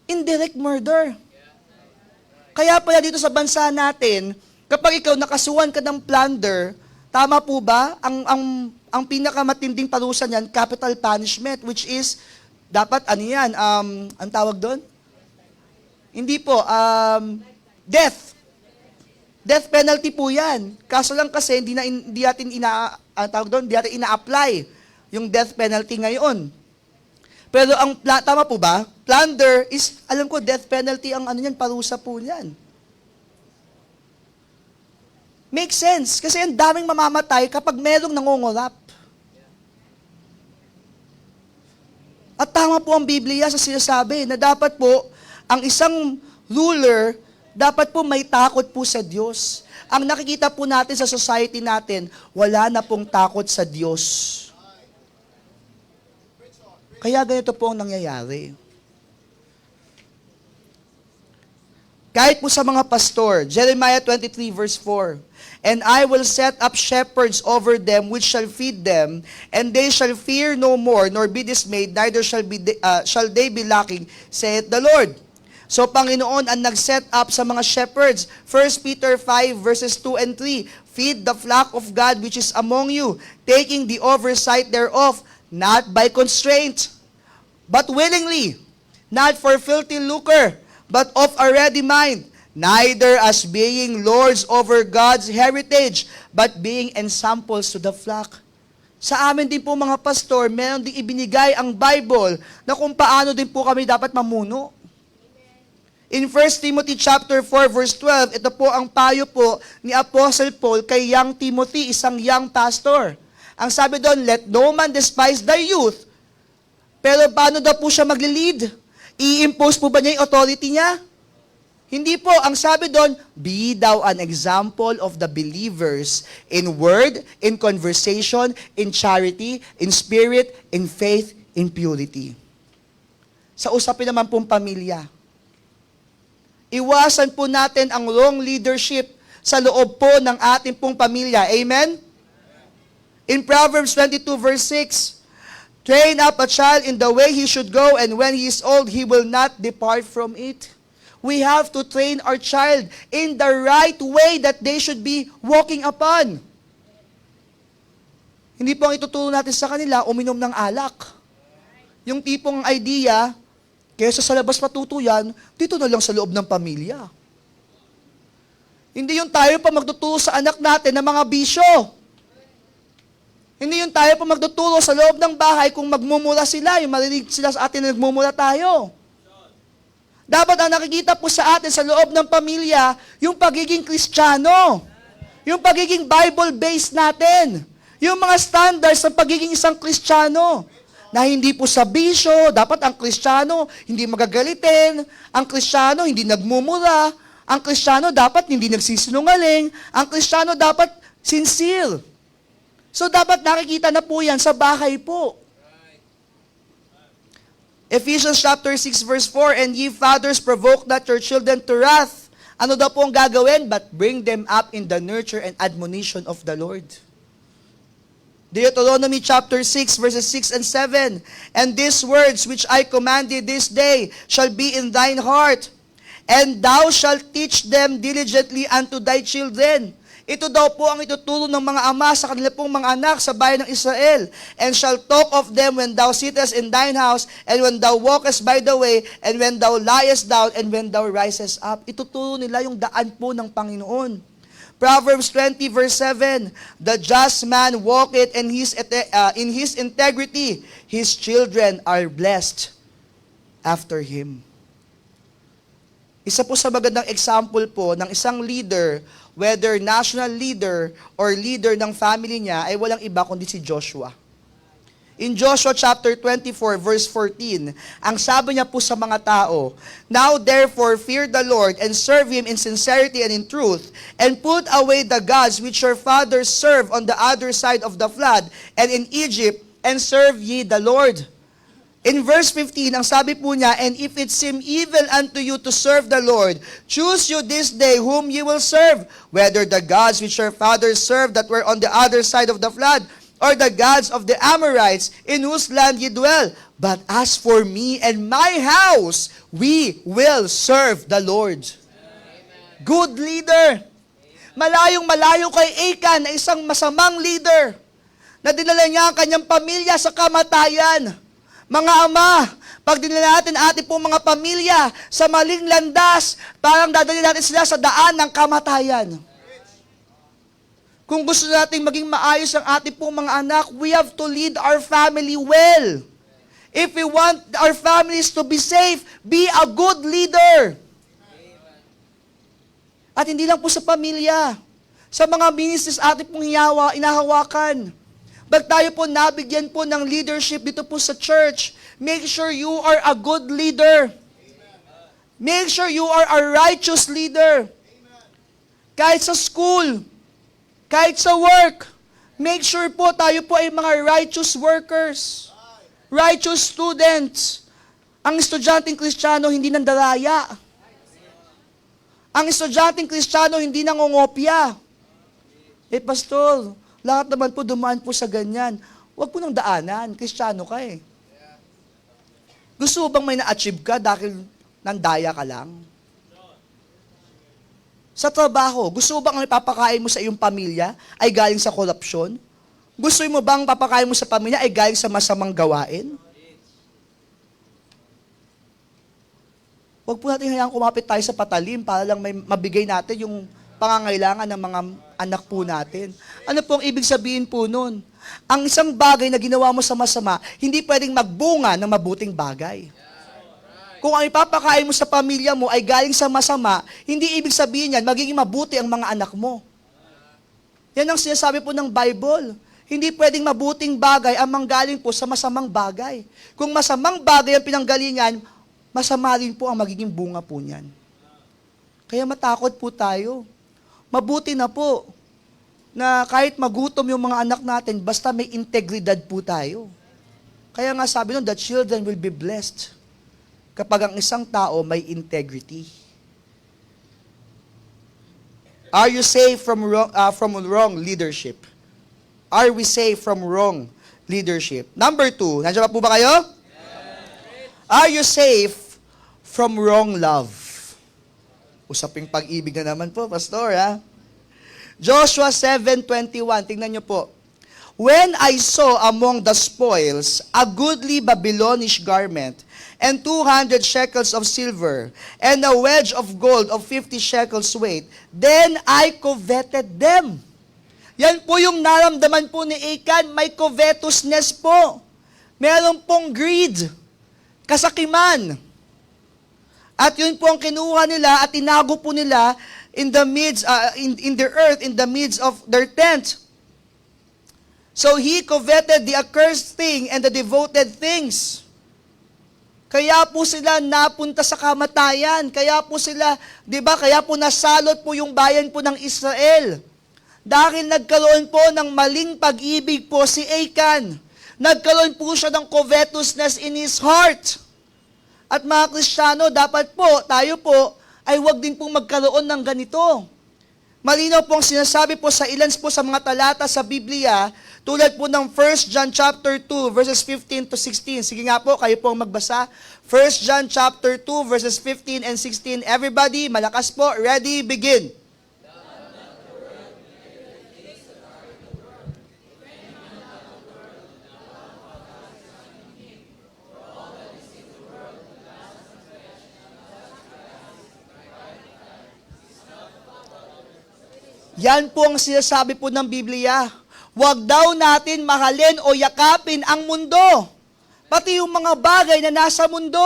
indirect murder. Kaya pala dito sa bansa natin, kapag ikaw nakasuhan ka ng plunder, tama po ba? Ang pinakamatinding parusa niyan, capital punishment, which is, dapat ang tawag doon? Hindi po, death. Death penalty po yan. Kaso lang kasi, hindi natin ina-apply yung death penalty ngayon. Pero tama po ba? Plunder is, alam ko, death penalty ang parusa po yan. Makes sense. Kasi ang daming mamamatay kapag merong nangungurap. At tama po ang Biblia sa sinasabi na dapat po, ang isang ruler, dapat po may takot po sa Diyos. Ang nakikita po natin sa society natin, wala na pong takot sa Diyos. Kaya ganito po ang nangyayari. Kahit po sa mga pastor, Jeremiah 23 verse 4, And I will set up shepherds over them which shall feed them, and they shall fear no more, nor be dismayed, neither shall they be lacking, saith the Lord. So Panginoon ang nag-set up sa mga shepherds. 1 Peter 5 verses 2 and 3, Feed the flock of God which is among you, taking the oversight thereof, not by constraint, but willingly, not for filthy lucre, but of a ready mind, neither as being lords over God's heritage, but being ensamples to the flock. Sa amin din po mga pastor, meron din ibinigay ang Bible na kung paano din po kami dapat mamuno. In 1 Timothy chapter 4 verse 12, ito po ang payo po ni Apostle Paul kay young Timothy, isang young pastor. Ang sabi doon, let no man despise thy youth. Pero paano daw po siya magli-lead? I-impose po ba niya yung authority niya? Hindi po. Ang sabi doon, be thou an example of the believers in word, in conversation, in charity, in spirit, in faith, in purity. Sa usapin naman pong pamilya, iwasan po natin ang wrong leadership sa loob po ng ating pong pamilya. Amen? In Proverbs 22 verse 6, Train up a child in the way he should go, and when he is old, he will not depart from it. We have to train our child in the right way that they should be walking upon. Hindi po ang ituturo natin sa kanila, uminom ng alak. Yung tipong idea, kaysa sa labas matutuyan, dito na lang sa loob ng pamilya. Hindi yung tayo pa magtuturo sa anak natin ng mga bisyo. Hindi yung tayo pa magtuturo sa loob ng bahay kung magmumura sila, yung marinig sila sa atin na nagmumura tayo. Dapat ang nakikita po sa atin sa loob ng pamilya, yung pagiging Kristiyano, yung pagiging Bible-based natin, yung mga standards ng pagiging isang Kristiyano, na hindi po sa bisyo, dapat ang Kristiyano hindi magagalitin, ang Kristiyano hindi nagmumura, Ang Kristiyano dapat hindi nagsisinungaling. Ang Kristiyano dapat sincere. So dapat nakikita na po yan sa bahay po. Ephesians chapter 6 verse 4, "And ye fathers provoke not your children to wrath." Ano daw po ang gagawin? "But bring them up in the nurture and admonition of the Lord." Deuteronomy chapter 6 verses 6 and 7, "And these words which I command thee this day shall be in thine heart, and thou shalt teach them diligently unto thy children." Ito daw po ang ituturo ng mga ama sa kanila pong mga anak sa bayan ng Israel. "And shall talk of them when thou sittest in thine house, and when thou walkest by the way, and when thou liest down, and when thou risest up." Ituturo nila yung daan po ng Panginoon. Proverbs 20 verse 7, "The just man walketh in his integrity, his children are blessed after him." Isa po sa magandang example po ng isang leader, whether national leader or leader ng family niya, ay walang iba kundi si Joshua. In Joshua chapter 24 verse 14, ang sabi niya po sa mga tao, "Now therefore fear the Lord and serve Him in sincerity and in truth, and put away the gods which your fathers served on the other side of the flood and in Egypt, and serve ye the Lord." In verse 15, ang sabi po niya, "And if it seem evil unto you to serve the Lord, choose you this day whom ye will serve, whether the gods which your fathers served that were on the other side of the flood, or the gods of the Amorites in whose land ye dwell. But as for me and my house, we will serve the Lord." Amen. Good leader. Malayong malayo kay Achan na isang masamang leader na dinala niya ang kanyang pamilya sa kamatayan. Mga ama, pag dinala natin ating pong mga pamilya sa maling landas, parang dadali natin sila sa daan ng kamatayan. Kung gusto natin maging maayos ang ating pong mga anak, we have to lead our family well. If we want our families to be safe, be a good leader. At hindi lang po sa pamilya, sa mga ministries ating pong inahawakan. Pag tayo po nabigyan po ng leadership dito po sa church, make sure you are a good leader. Make sure you are a righteous leader. Kahit sa school, kahit sa work, make sure po tayo po ay mga righteous workers, righteous students. Ang estudyanteng Kristiyano hindi nandaraya. Ang estudyanteng Kristiyano hindi nangongopya. Pastor, lahat naman po dumaan po sa ganyan. Huwag po nang daanan. Kristiyano ka eh. Gusto mo bang may na-achieve ka dahil nandaya ka lang? Sa trabaho, gusto mo bang ang ipapakain mo sa iyong pamilya ay galing sa korupsyon? Gusto mo bang papakain mo sa pamilya ay galing sa masamang gawain? Huwag po natin hayaan kumapit tayo sa patalim para lang may mabigay natin yung pangangailangan ng mga anak po natin. Ano po ang ibig sabihin po nun? Ang isang bagay na ginawa mo sa masama, hindi pwedeng magbunga ng mabuting bagay. Kung ang ipapakain mo sa pamilya mo ay galing sa masama, hindi ibig sabihin yan, magiging mabuti ang mga anak mo. Yan ang sinasabi po ng Bible. Hindi pwedeng mabuting bagay ang manggaling po sa masamang bagay. Kung masamang bagay ang pinanggalingan, masama rin po ang magiging bunga po niyan. Kaya matakot po tayo. Mabuti na po na kahit magutom yung mga anak natin, basta may integridad po tayo. Kaya nga sabi nun, the children will be blessed kapag ang isang tao may integrity. Are you safe from wrong leadership? Are we safe from wrong leadership? Number 2, nandiyan pa po ba kayo? Are you safe from wrong love? Usaping pag-ibig na naman po, Pastor, ha? Joshua 7:21, tingnan nyo po. "When I saw among the spoils a goodly Babylonish garment, and 200 shekels of silver, and a wedge of gold of 50 shekels weight, then I coveted them." Yan po yung naramdaman po ni Achan, may covetousness po. Meron pong greed, kasakiman. At yun po ang kinuha nila at tinago po nila in the midst, in the earth, in the midst of their tent. So he coveted the accursed thing and the devoted things. Kaya po sila napunta sa kamatayan. Kaya po sila, di ba, kaya po nasalot po yung bayan po ng Israel. Dahil nagkaroon po ng maling pag-ibig po si Achan. Nagkaroon po siya ng covetousness in his heart. At mga Kristiyano, dapat po, tayo po, ay huwag din pong magkaroon ng ganito. Malinaw pong sinasabi po sa ilan po sa mga talata sa Biblia, tulad po ng 1 John chapter 2 verses 15 to 16. Sige nga po, kayo po ang magbasa. 1 John chapter 2 verses 15 and 16. Everybody, malakas po. Ready, begin. Yan po ang sinasabi po ng Biblia. Huwag daw natin mahalin o yakapin ang mundo. Pati yung mga bagay na nasa mundo.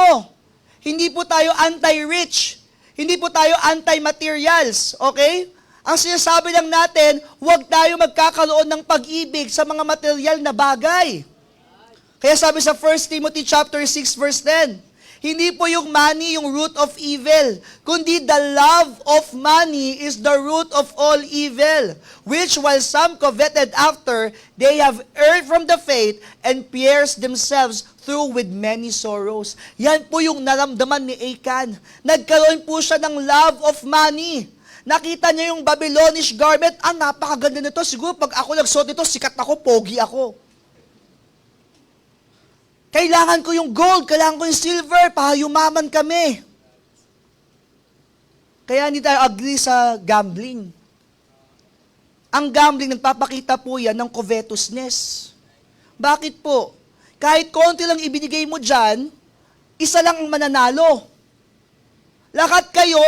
Hindi po tayo anti-rich. Hindi po tayo anti-materials. Okay? Ang sinasabi lang natin, huwag tayo magkakaroon ng pag-ibig sa mga material na bagay. Kaya sabi sa 1 Timothy chapter 6 verse 10, hindi po yung money yung root of evil, kundi the love of money is the root of all evil, which while some coveted after, they have erred from the faith and pierced themselves through with many sorrows. Yan po yung naramdaman ni Achan. Nagkaroon po siya ng love of money. Nakita niya yung Babylonish garment, napakaganda nito. Siguro pag ako nagsuot nito, sikat ako, pogi ako. Kailangan ko yung gold, kailangan ko yung silver, para yumaman kami. Kaya hindi tayo agree sa gambling. Ang gambling, nagpapakita po yan ng covetousness. Bakit po? Kahit konti lang ibinigay mo dyan, isa lang ang mananalo. Lahat kayo,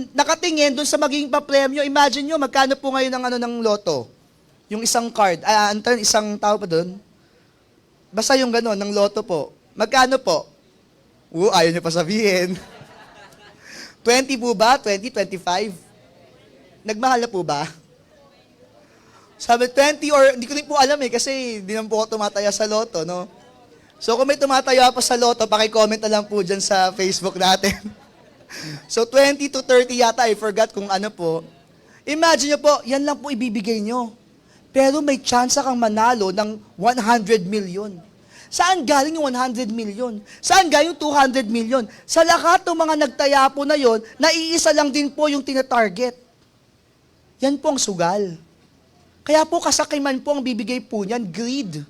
nakatingin dun sa magiging papremyo. Imagine nyo, magkano po ngayon ang ng loto? Yung isang card, isang tao pa dun? Basta yung gano'n, ng loto po. Magkano po? Ayaw niyo pa sabihin. 20 po ba? 20, 25? Nagmahal na po ba? Sabi 20 or, hindi ko rin po alam kasi hindi naman po ako tumataya sa loto, no? So kung may tumataya pa sa loto, pakicomment na lang po dyan sa Facebook natin. So 20 to 30 yata, I forgot kung ano po. Imagine nyo po, yan lang po ibibigay nyo. Pero may chance kang manalo ng 100 million. Saan galing yung 100 million? Saan galing yung 200 million? Sa lahat ng mga nagtaya po na yon, naiisa lang din po yung tinatarget. Yan po ang sugal. Kaya po kasakiman po ang bibigay po niyan, greed.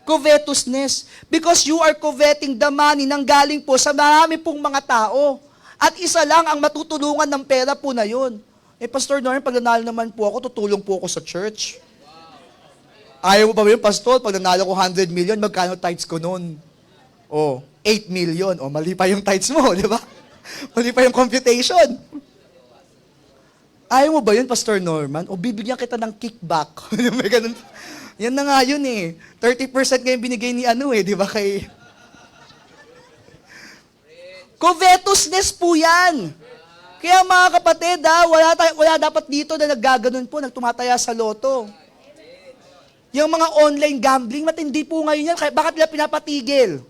Covetousness. Because you are coveting the money nang galing po sa marami pong mga tao. At isa lang ang matutulungan ng pera po na yon. Pastor Norman, pag nanalo naman po ako, tutulong po ako sa church. Ayaw mo pa ba yung pastor? Pag nanalo ko 100 million, magkano tithes ko noon? 8 million. Mali pa yung tithes mo, di ba? Mali pa yung computation. Ayaw mo ba yun, Pastor Norman? Bibigyan kita ng kickback. May ganun. Yan na nga yun 30% ngayon binigay ni di ba kay... Covetousness po yan. Kaya mga kapatid, wala dapat dito na naggaganon po, nagtumataya sa loto. Yung mga online gambling, matindi po ngayon yan. Bakit nila pinapatigil?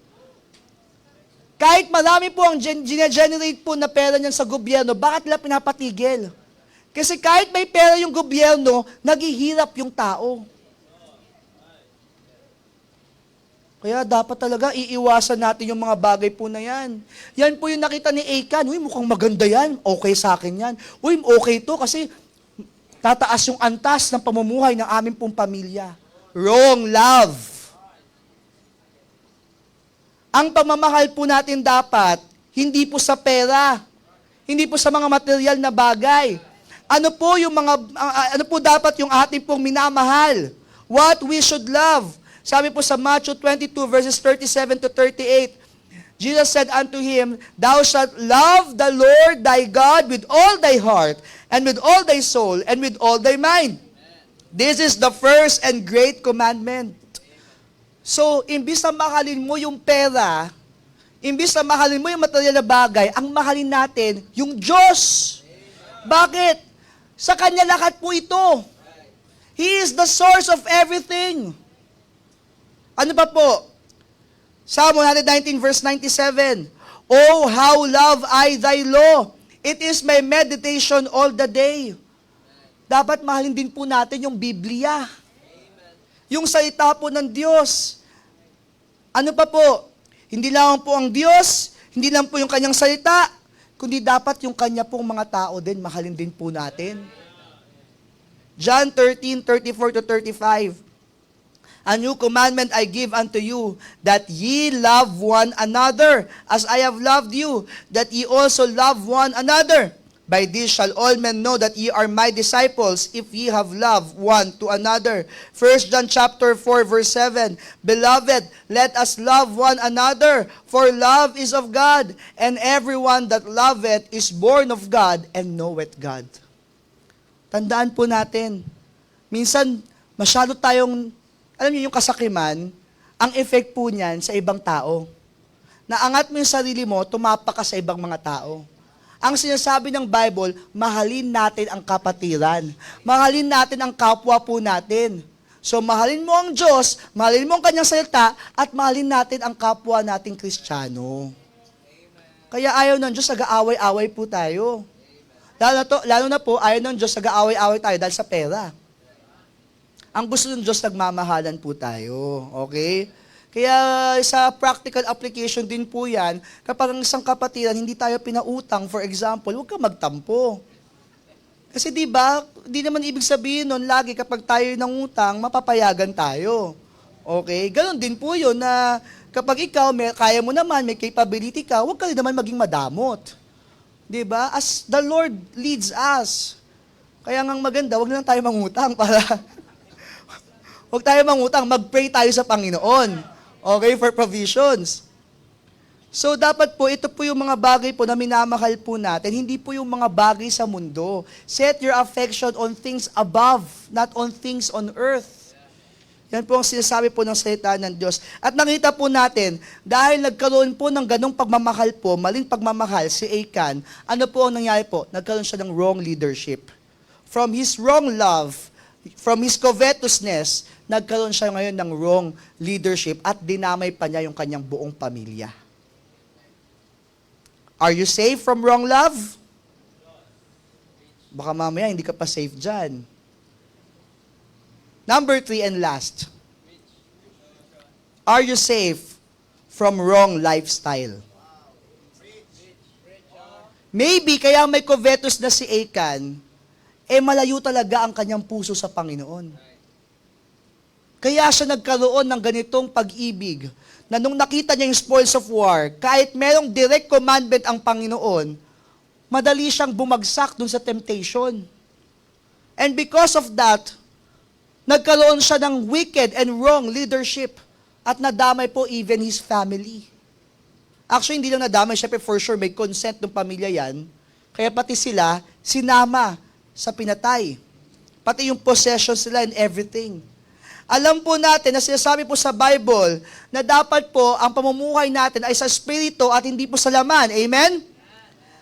Kahit marami po ang generate po na pera niyan sa gobyerno, bakit nila pinapatigil? Kasi kahit may pera yung gobyerno, naghihirap yung tao. Kaya dapat talaga iiwasan natin yung mga bagay po na yan. Yan po yung nakita ni Achan. Mukhang maganda yan. Okay sa akin yan. Okay to kasi tataas yung antas ng pamumuhay ng aming pong pamilya. Wrong love. Ang pamamahal po natin dapat, hindi po sa pera, hindi po sa mga material na bagay. Ano po dapat yung ating pong minamahal? What we should love. Sabi po sa Matthew 22 verses 37 to 38, Jesus said unto him, Thou shalt love the Lord thy God with all thy heart, and with all thy soul, and with all thy mind. This is the first and great commandment. So, imbis na mahalin mo yung pera, imbis na mahalin mo yung material na bagay, ang mahalin natin yung Diyos. Bakit? Sa Kanya lahat po ito. He is the source of everything. Ano pa po? Psalm 119 verse 97. Oh, how love I thy law. It is my meditation all the day. Dapat mahalin din po natin yung Biblia. Yung salita po ng Diyos. Ano pa po? Hindi lang po ang Diyos, hindi lang po yung kanyang salita, kundi dapat yung kanya pong mga tao din, mahalin din po natin. John 13:34-35. A new commandment I give unto you, that ye love one another, as I have loved you, that ye also love one another. By this shall all men know that ye are my disciples, if ye have love one to another. 1 John chapter 4, verse 7. Beloved, let us love one another, for love is of God, and everyone that loveth is born of God, and knoweth God. Tandaan po natin, minsan masyado tayong, alam niyo yung kasakiman, ang effect po niyan sa ibang tao. Naangat mo yung sarili mo, tumapak ka sa ibang mga tao. Ang sinasabi ng Bible, mahalin natin ang kapatiran. Mahalin natin ang kapwa po natin. So mahalin mo ang Diyos, mahalin mo ang kanyang salita, at mahalin natin ang kapwa nating Kristiyano. Kaya ayaw ng Diyos, nag-aaway-away po tayo. Lalo na po, ayaw ng Diyos, nag-aaway-away tayo dahil sa pera. Ang gusto ng Diyos, nagmamahalan po tayo. Okay? Kaya sa practical application din po yan, kapag ang isang kapatiran, hindi tayo pinautang, for example, huwag ka magtampo. Kasi di ba, di naman ibig sabihin nun, lagi kapag tayo nangutang, mapapayagan tayo. Okay? Ganon din po yun na kapag ikaw, kaya mo naman, may capability ka, huwag ka rin naman maging madamot. Di ba? As the Lord leads us. Kaya nga maganda, huwag na lang tayo mangutang para... huwag tayo mangutang, mag-pray tayo sa Panginoon. Okay, for provisions. So dapat po, ito po yung mga bagay po na minamahal po natin, hindi po yung mga bagay sa mundo. Set your affection on things above, not on things on earth. Yan po ang sinasabi po ng salita ng Diyos. At nakita po natin, dahil nagkaroon po ng ganong pagmamahal po, maling pagmamahal si Achan, ano po ang nangyari po? Nagkaroon siya ng wrong leadership. From his wrong love, from his covetousness, nagkaroon siya ngayon ng wrong leadership at dinamay pa niya yung kanyang buong pamilya. Are you safe from wrong love? Baka mamaya hindi ka pa safe dyan. Number 3 and last. Are you safe from wrong lifestyle? Maybe kaya may covetous na si Achan, malayo talaga ang kanyang puso sa Panginoon. Kaya siya nagkaroon ng ganitong pag-ibig na nung nakita niya yung spoils of war, kahit merong direct commandment ang Panginoon, madali siyang bumagsak dun sa temptation. And because of that, nagkaroon siya ng wicked and wrong leadership at nadamay po even his family. Actually, hindi lang nadamay, syempre for sure may consent ng pamilya yan, kaya pati sila sinama sa pinatay. Pati yung possessions nila and everything. Alam po natin na sinasabi po sa Bible na dapat po ang pamumuhay natin ay sa spirito at hindi po sa laman. Amen?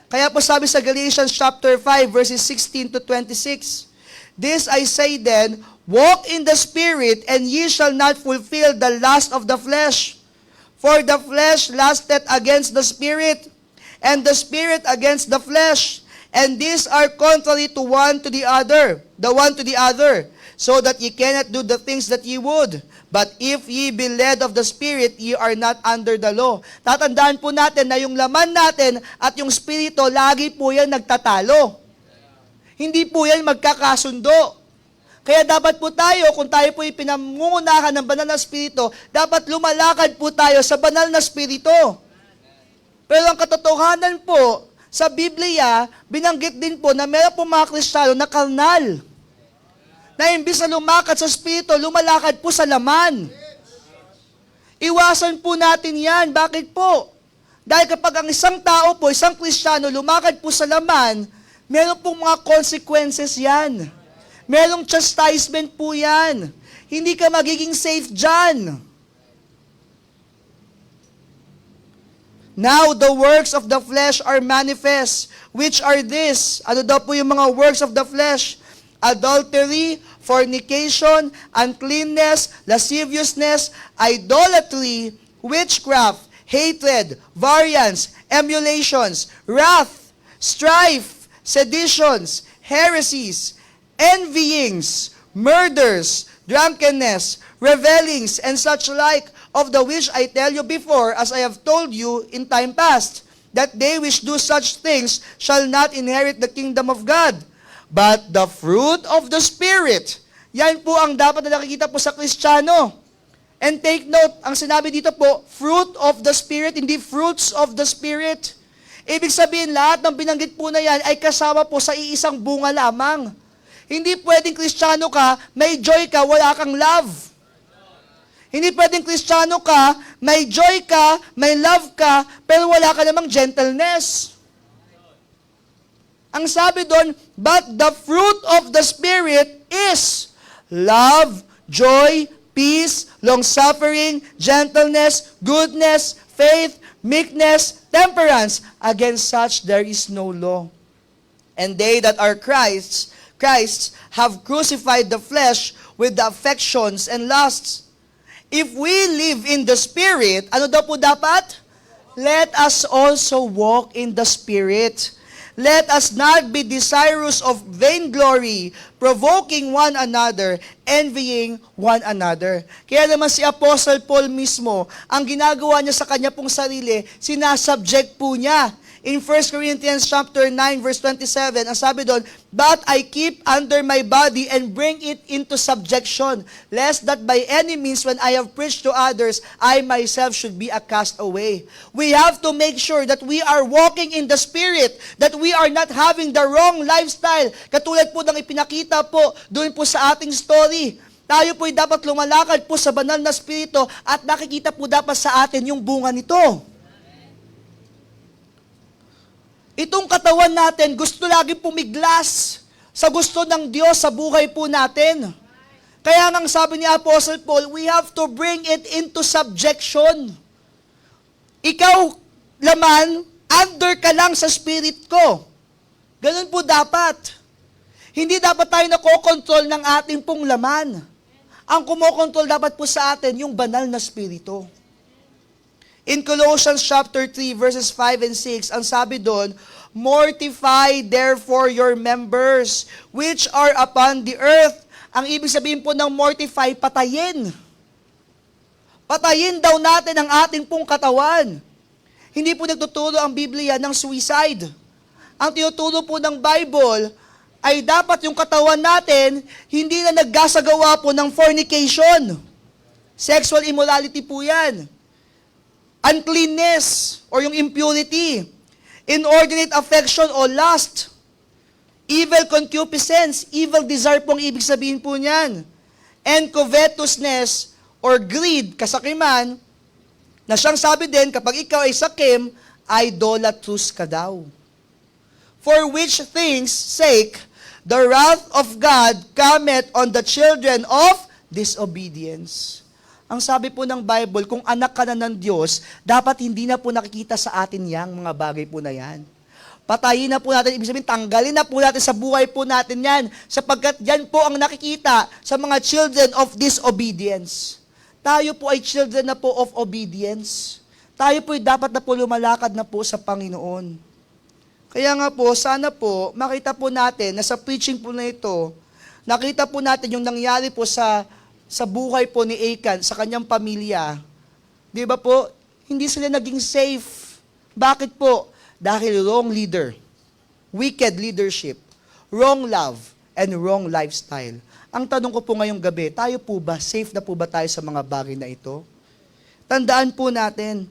Kaya po sabi sa Galatians chapter 5 verses 16 to 26, this I say then, walk in the Spirit, and ye shall not fulfill the lust of the flesh. For the flesh lusteth against the Spirit, and the Spirit against the flesh. And these are contrary to one to the other, so that ye cannot do the things that ye would. But if ye be led of the Spirit, ye are not under the law. Tatandaan po natin na yung laman natin at yung Spirito, lagi po yan nagtatalo. Hindi po yan magkakasundo. Kaya dapat po tayo, kung tayo po ipinamungunahan ng banal na Spirito, dapat lumalakad po tayo sa banal na Spirito. Pero ang katotohanan po, sa Biblia, binanggit din po na meron po mga Kristiyano na karnal. Na imbis na lumakad sa Espiritu, lumalakad po sa laman. Iwasan po natin yan. Bakit po? Dahil kapag ang isang tao po, isang Kristiyano, lumakad po sa laman, meron pong mga consequences yan. Merong chastisement po yan. Hindi ka magiging safe dyan. Now the works of the flesh are manifest, which are this. Ano daw po yung mga works of the flesh? Adultery, fornication, uncleanness, lasciviousness, idolatry, witchcraft, hatred, variance, emulations, wrath, strife, seditions, heresies, envyings, murders, drunkenness, revellings, and such like, of the which I tell you before, as I have told you in time past, that they which do such things shall not inherit the kingdom of God. But the fruit of the Spirit, yan po ang dapat na nakikita po sa Kristiyano. And take note, ang sinabi dito po, fruit of the Spirit, hindi fruits of the Spirit. Ibig sabihin, lahat ng binanggit po na yan ay kasama po sa iisang bunga lamang. Hindi pwedeng Kristiyano ka, may joy ka, wala kang love. Hindi pwedeng Kristiyano ka, may joy ka, may love ka, pero wala ka namang gentleness. Ang sabi doon, but the fruit of the Spirit is love, joy, peace, long-suffering, gentleness, goodness, faith, meekness, temperance. Against such there is no law. And they that are Christ's have crucified the flesh with the affections and lusts. If we live in the Spirit, ano daw po dapat? Let us also walk in the Spirit. Let us not be desirous of vainglory, provoking one another, envying one another. Kaya naman si Apostle Paul mismo, ang ginagawa niya sa kanya pong sarili, sinasubject po niya. In 1 Corinthians chapter 9 verse 27, ang sabi doon, but I keep under my body and bring it into subjection, lest that by any means when I have preached to others, I myself should be a castaway. We have to make sure that we are walking in the Spirit, that we are not having the wrong lifestyle. Katulad po ng ipinakita po doon po sa ating story. Tayo po'y dapat lumalakad po sa banal na Espiritu at nakikita po dapat sa atin yung bunga nito. Itong katawan natin, gusto lagi pumiglas sa gusto ng Diyos sa buhay po natin. Kaya nang sabi ni Apostle Paul, we have to bring it into subjection. Ikaw, laman, under ka lang sa spirit ko. Ganun po dapat. Hindi dapat tayo nakokontrol ng ating pong laman. Ang kumokontrol dapat po sa atin, yung banal na spirito. In Colossians chapter 3 verses 5 and 6, ang sabi doon, mortify therefore your members which are upon the earth. Ang ibig sabihin po ng mortify, patayin. Patayin daw natin ang ating pong katawan. Hindi po nagtuturo ang Biblia ng suicide. Ang tinuturo po ng Bible ay dapat yung katawan natin hindi na naggasagawa po ng fornication. Sexual immorality po yan. Uncleanness or yung impurity, inordinate affection o lust, evil concupiscence, evil desire pong ibig sabihin po niyan, and covetousness or greed, kasakiman, na siyang sabi din, kapag ikaw ay sakim, idolatrous ka daw. For which things sake, the wrath of God cometh on the children of disobedience. Ang sabi po ng Bible, kung anak ka na ng Diyos, dapat hindi na po nakikita sa atin yang mga bagay po na yan. Patayin na po natin, ibig sabihin, tanggalin na po natin sa buhay po natin yan, sapagkat yan po ang nakikita sa mga children of disobedience. Tayo po ay children na po of obedience. Tayo po ay dapat na po lumalakad na po sa Panginoon. Kaya nga po, sana po, makita po natin na sa preaching po na ito, nakita po natin yung nangyari po sa buhay po ni Achan, sa kanyang pamilya. Di ba po? Hindi sila naging safe. Bakit po? Dahil wrong leader, wicked leadership, wrong love, and wrong lifestyle. Ang tanong ko po ngayong gabi, tayo po ba, safe na po ba tayo sa mga bagay na ito? Tandaan po natin,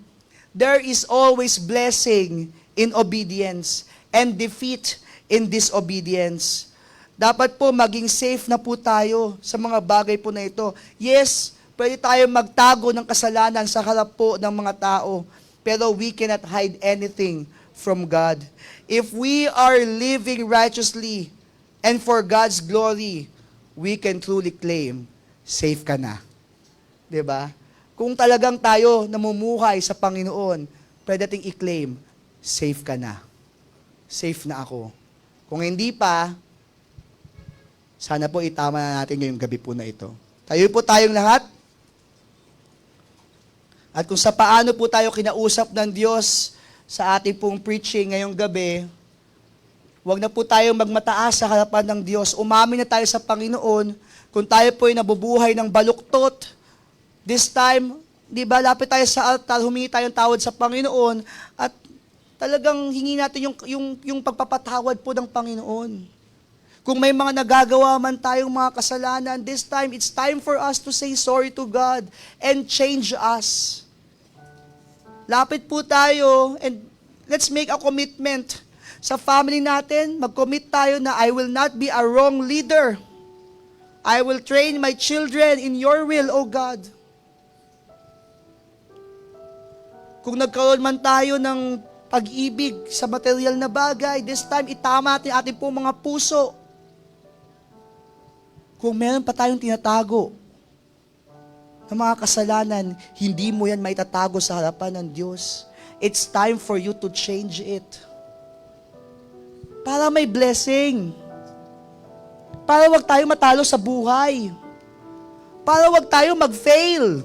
there is always blessing in obedience and defeat in disobedience. Dapat po maging safe na po tayo sa mga bagay po na ito. Yes, pwede tayo magtago ng kasalanan sa harap po ng mga tao, pero we cannot hide anything from God. If we are living righteously and for God's glory, we can truly claim, safe ka na. 'Di ba? Kung talagang tayo namumuhay sa Panginoon, pwede nating i-claim, safe ka na. Safe na ako. Kung hindi pa, sana po itama na natin ngayong gabi po na ito. Tayo po tayong lahat. At kung sa paano po tayo kinausap ng Diyos sa ating pong preaching ngayong gabi, huwag na po tayo magmataas sa harapan ng Diyos. Umamin na tayo sa Panginoon. Kung tayo po ay nabubuhay ng baluktot, this time, di ba, lapit tayo sa altar, humingi tayong tawad sa Panginoon, at talagang hingi natin yung pagpapatawad po ng Panginoon. Kung may mga nagagawa man tayong mga kasalanan, this time, it's time for us to say sorry to God and change us. Lapit po tayo and let's make a commitment. Sa family natin, mag-commit tayo na I will not be a wrong leader. I will train my children in your will, O God. Kung nagkaroon man tayo ng pag-ibig sa material na bagay, this time itama natin ating pong mga puso. Kung meron pa tayong tinatago ng mga kasalanan, hindi mo yan maitatago sa harapan ng Diyos. It's time for you to change it. Para may blessing. Para wag tayo matalo sa buhay. Para wag tayo mag-fail.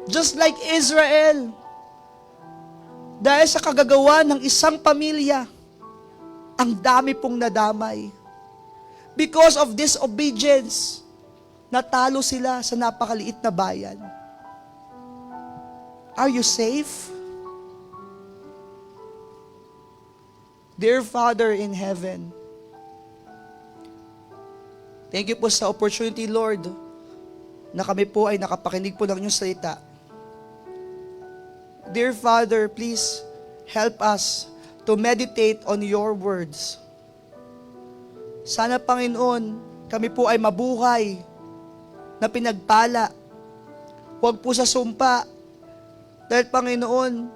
Just like Israel. Dahil sa kagagawa ng isang pamilya, ang dami pong nadamay. Because of disobedience, natalo sila sa napakaliit na bayan. Are you safe? Dear Father in heaven, thank you po sa opportunity, Lord, na kami po ay nakapakinig po ng inyong salita. Dear Father, please help us to meditate on your words. Sana, Panginoon, kami po ay mabuhay na pinagpala. Huwag po sa sumpa. Dahil, Panginoon,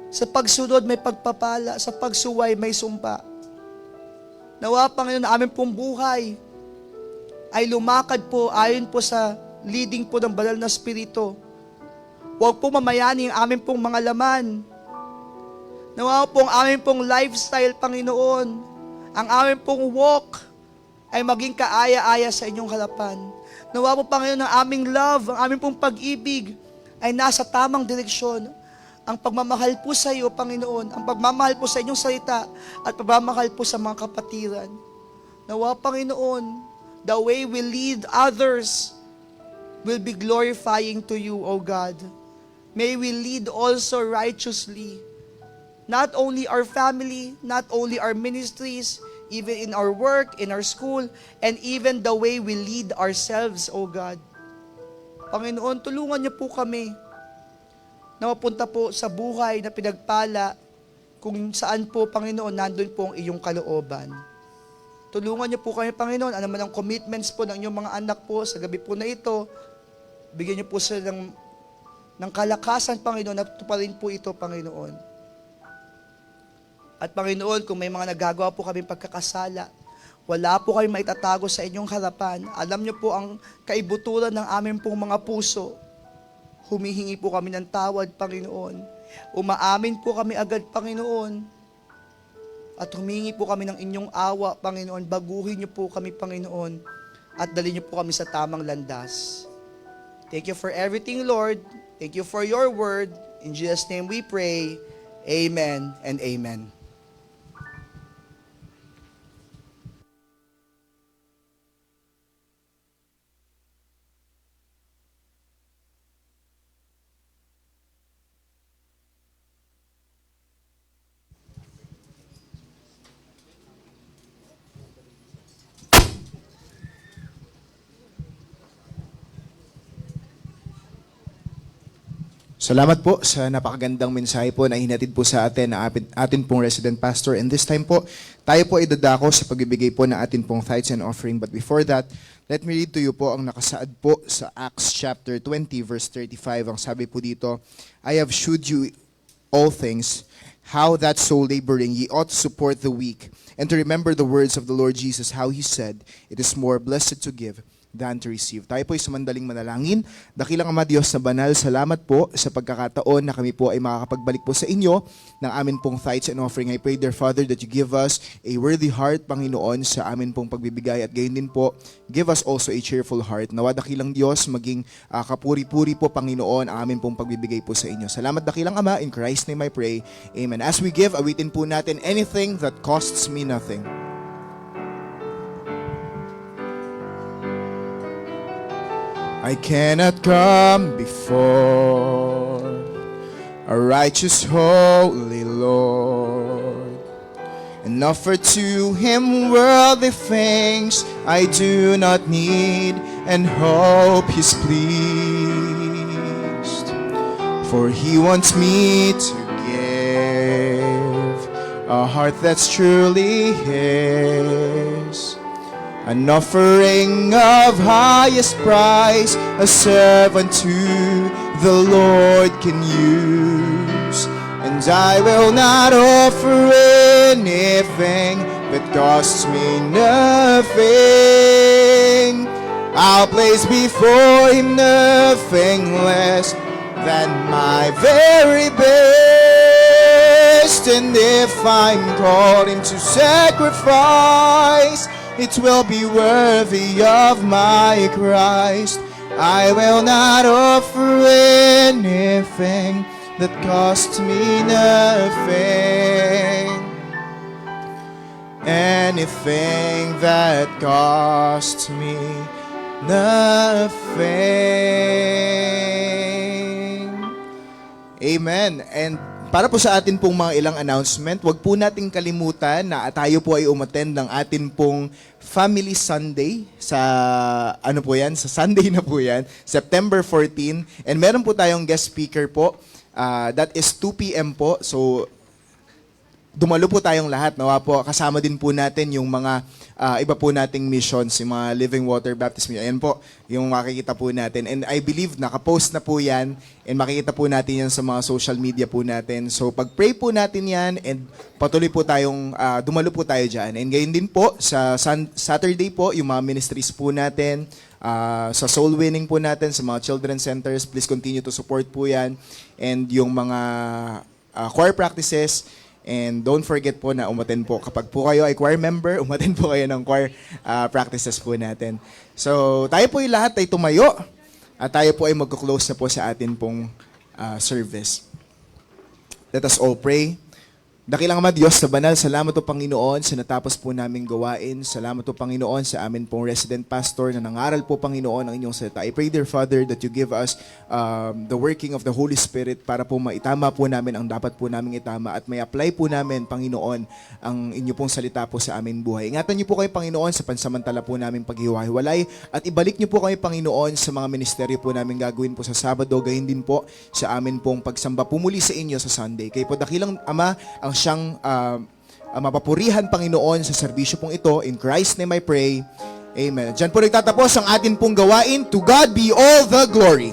sa pagsunod may pagpapala, sa pagsuway may sumpa. Nawa, Panginoon, na aming pong buhay ay lumakad po ayon po sa leading po ng banal na Espiritu. Huwag po mamayani ang aming pong mga laman. Nawa po ang aming pong lifestyle, Panginoon, ang aming pong walk ay maging kaaya-aya sa inyong harapan. Nawa po, Panginoon, ang aming love, ang aming pong pag-ibig ay nasa tamang direksyon. Ang pagmamahal po sa iyo, Panginoon, ang pagmamahal po sa inyong salita at pagmamahal po sa mga kapatiran. Nawa, Panginoon, the way we lead others will be glorifying to you, O God. May we lead also righteously. Not only our family, not only our ministries, even in our work, in our school, and even the way we lead ourselves, O God. Panginoon, tulungan niyo po kami na mapunta po sa buhay na pinagpala kung saan po, Panginoon, nandun po ang iyong kalooban. Tulungan niyo po kami, Panginoon, ano man ang commitments po ng inyong mga anak po sa gabi po na ito. Bigyan niyo po sila ng kalakasan, Panginoon, at tuparin po ito, Panginoon. At Panginoon, kung may mga nagagawa po kami pagkakasala, wala po kami maitatago sa inyong harapan. Alam niyo po ang kaibuturan ng aming pong mga puso. Humihingi po kami ng tawad, Panginoon. Umaamin po kami agad, Panginoon. At humingi po kami ng inyong awa, Panginoon. Baguhin niyo po kami, Panginoon. At dalhin niyo po kami sa tamang landas. Thank you for everything, Lord. Thank you for your word. In Jesus' name we pray. Amen and amen. Salamat po sa napakagandang mensahe po na hinatid po sa atin ng atin pong resident pastor. And this time po, tayo po ay dadako sa pagbibigay po ng atin pong tithes and offering. But before that, let me read to you po ang nakasaad po sa Acts chapter 20 verse 35. Ang sabi po dito, I have shewed you all things, how that so laboring ye ought to support the weak, and to remember the words of the Lord Jesus, how he said, it is more blessed to give than to receive. Tayo po ay sumandaling manalangin. Dakilang Ama Diyos na banal, salamat po sa pagkakataon na kami po ay makakapagbalik po sa inyo ng amin pong tithes and offering. I pray, dear Father, that you give us a worthy heart, Panginoon, sa amin pong pagbibigay, at gayon din po, give us also a cheerful heart. Nawa dakilang Diyos, maging kapuri-puri po, Panginoon, ang amin pong pagbibigay po sa inyo. Salamat dakilang Ama, in Christ's name I pray. Amen. As we give, awitin po natin anything that costs me nothing. I cannot come before a righteous, holy Lord and offer to Him worldly things I do not need, and hope He's pleased. For He wants me to give a heart that's truly His, an offering of highest price, a servant to the Lord can use. And I will not offer anything that costs me nothing. I'll place before Him nothing less than my very best. And if I'm called into sacrifice, it will be worthy of my Christ. I will not offer anything that costs me nothing. Anything that costs me nothing. Amen. And para po sa atin pong mga ilang announcement, wag po nating kalimutan na tayo po ay umattend ng atin pong Family Sunday sa ano po yan, sa Sunday na po yan, September 14. And meron po tayong guest speaker po. That is 2 p.m. po. So dumalo po tayong lahat. Nawa po, kasama din po natin yung mga iba po nating missions, yung mga Living Water Baptism. Ayan po, yung makikita po natin. And I believe nakapost na po yan and makikita po natin yan sa mga social media po natin. So pag-pray po natin yan and patuloy po tayong, dumalo po tayo dyan. And gayon din po, sa Saturday po, yung mga ministries po natin, sa soul winning po natin, sa mga children centers, please continue to support po yan. And yung mga choir practices, and don't forget po na umattend po. Kapag po kayo ay choir member, umattend po kayo ng choir practices po natin. So, tayo po yung lahat ay tumayo at tayo po ay magko-close na po sa atin pong service. Let us all pray. Dakilang Ama Diyos na banal, salamat po Panginoon sa natapos po naming gawain. Salamat po Panginoon sa amin pong resident pastor na nangaral po Panginoon ang inyong salita. I pray, dear Father, that you give us the working of the Holy Spirit para po maitama po namin ang dapat po namin itama at may apply po namin, Panginoon, ang inyo pong salita po sa aming buhay. Ingatan niyo po kayo, Panginoon, sa pansamantala po namin paghiwa-hiwalay at ibalik niyo po kayo, Panginoon, sa mga ministeryo po namin gagawin po sa Sabado, gayon din po sa amin pong pagsamba pumuli sa inyo sa Sunday. Kayo po, dakilang Ama, ang siyang mapapurihan, Panginoon, sa serbisyo pong ito. In Christ's name I pray. Amen. Diyan po nagtatapos ang atin pong gawain. To God be all the glory.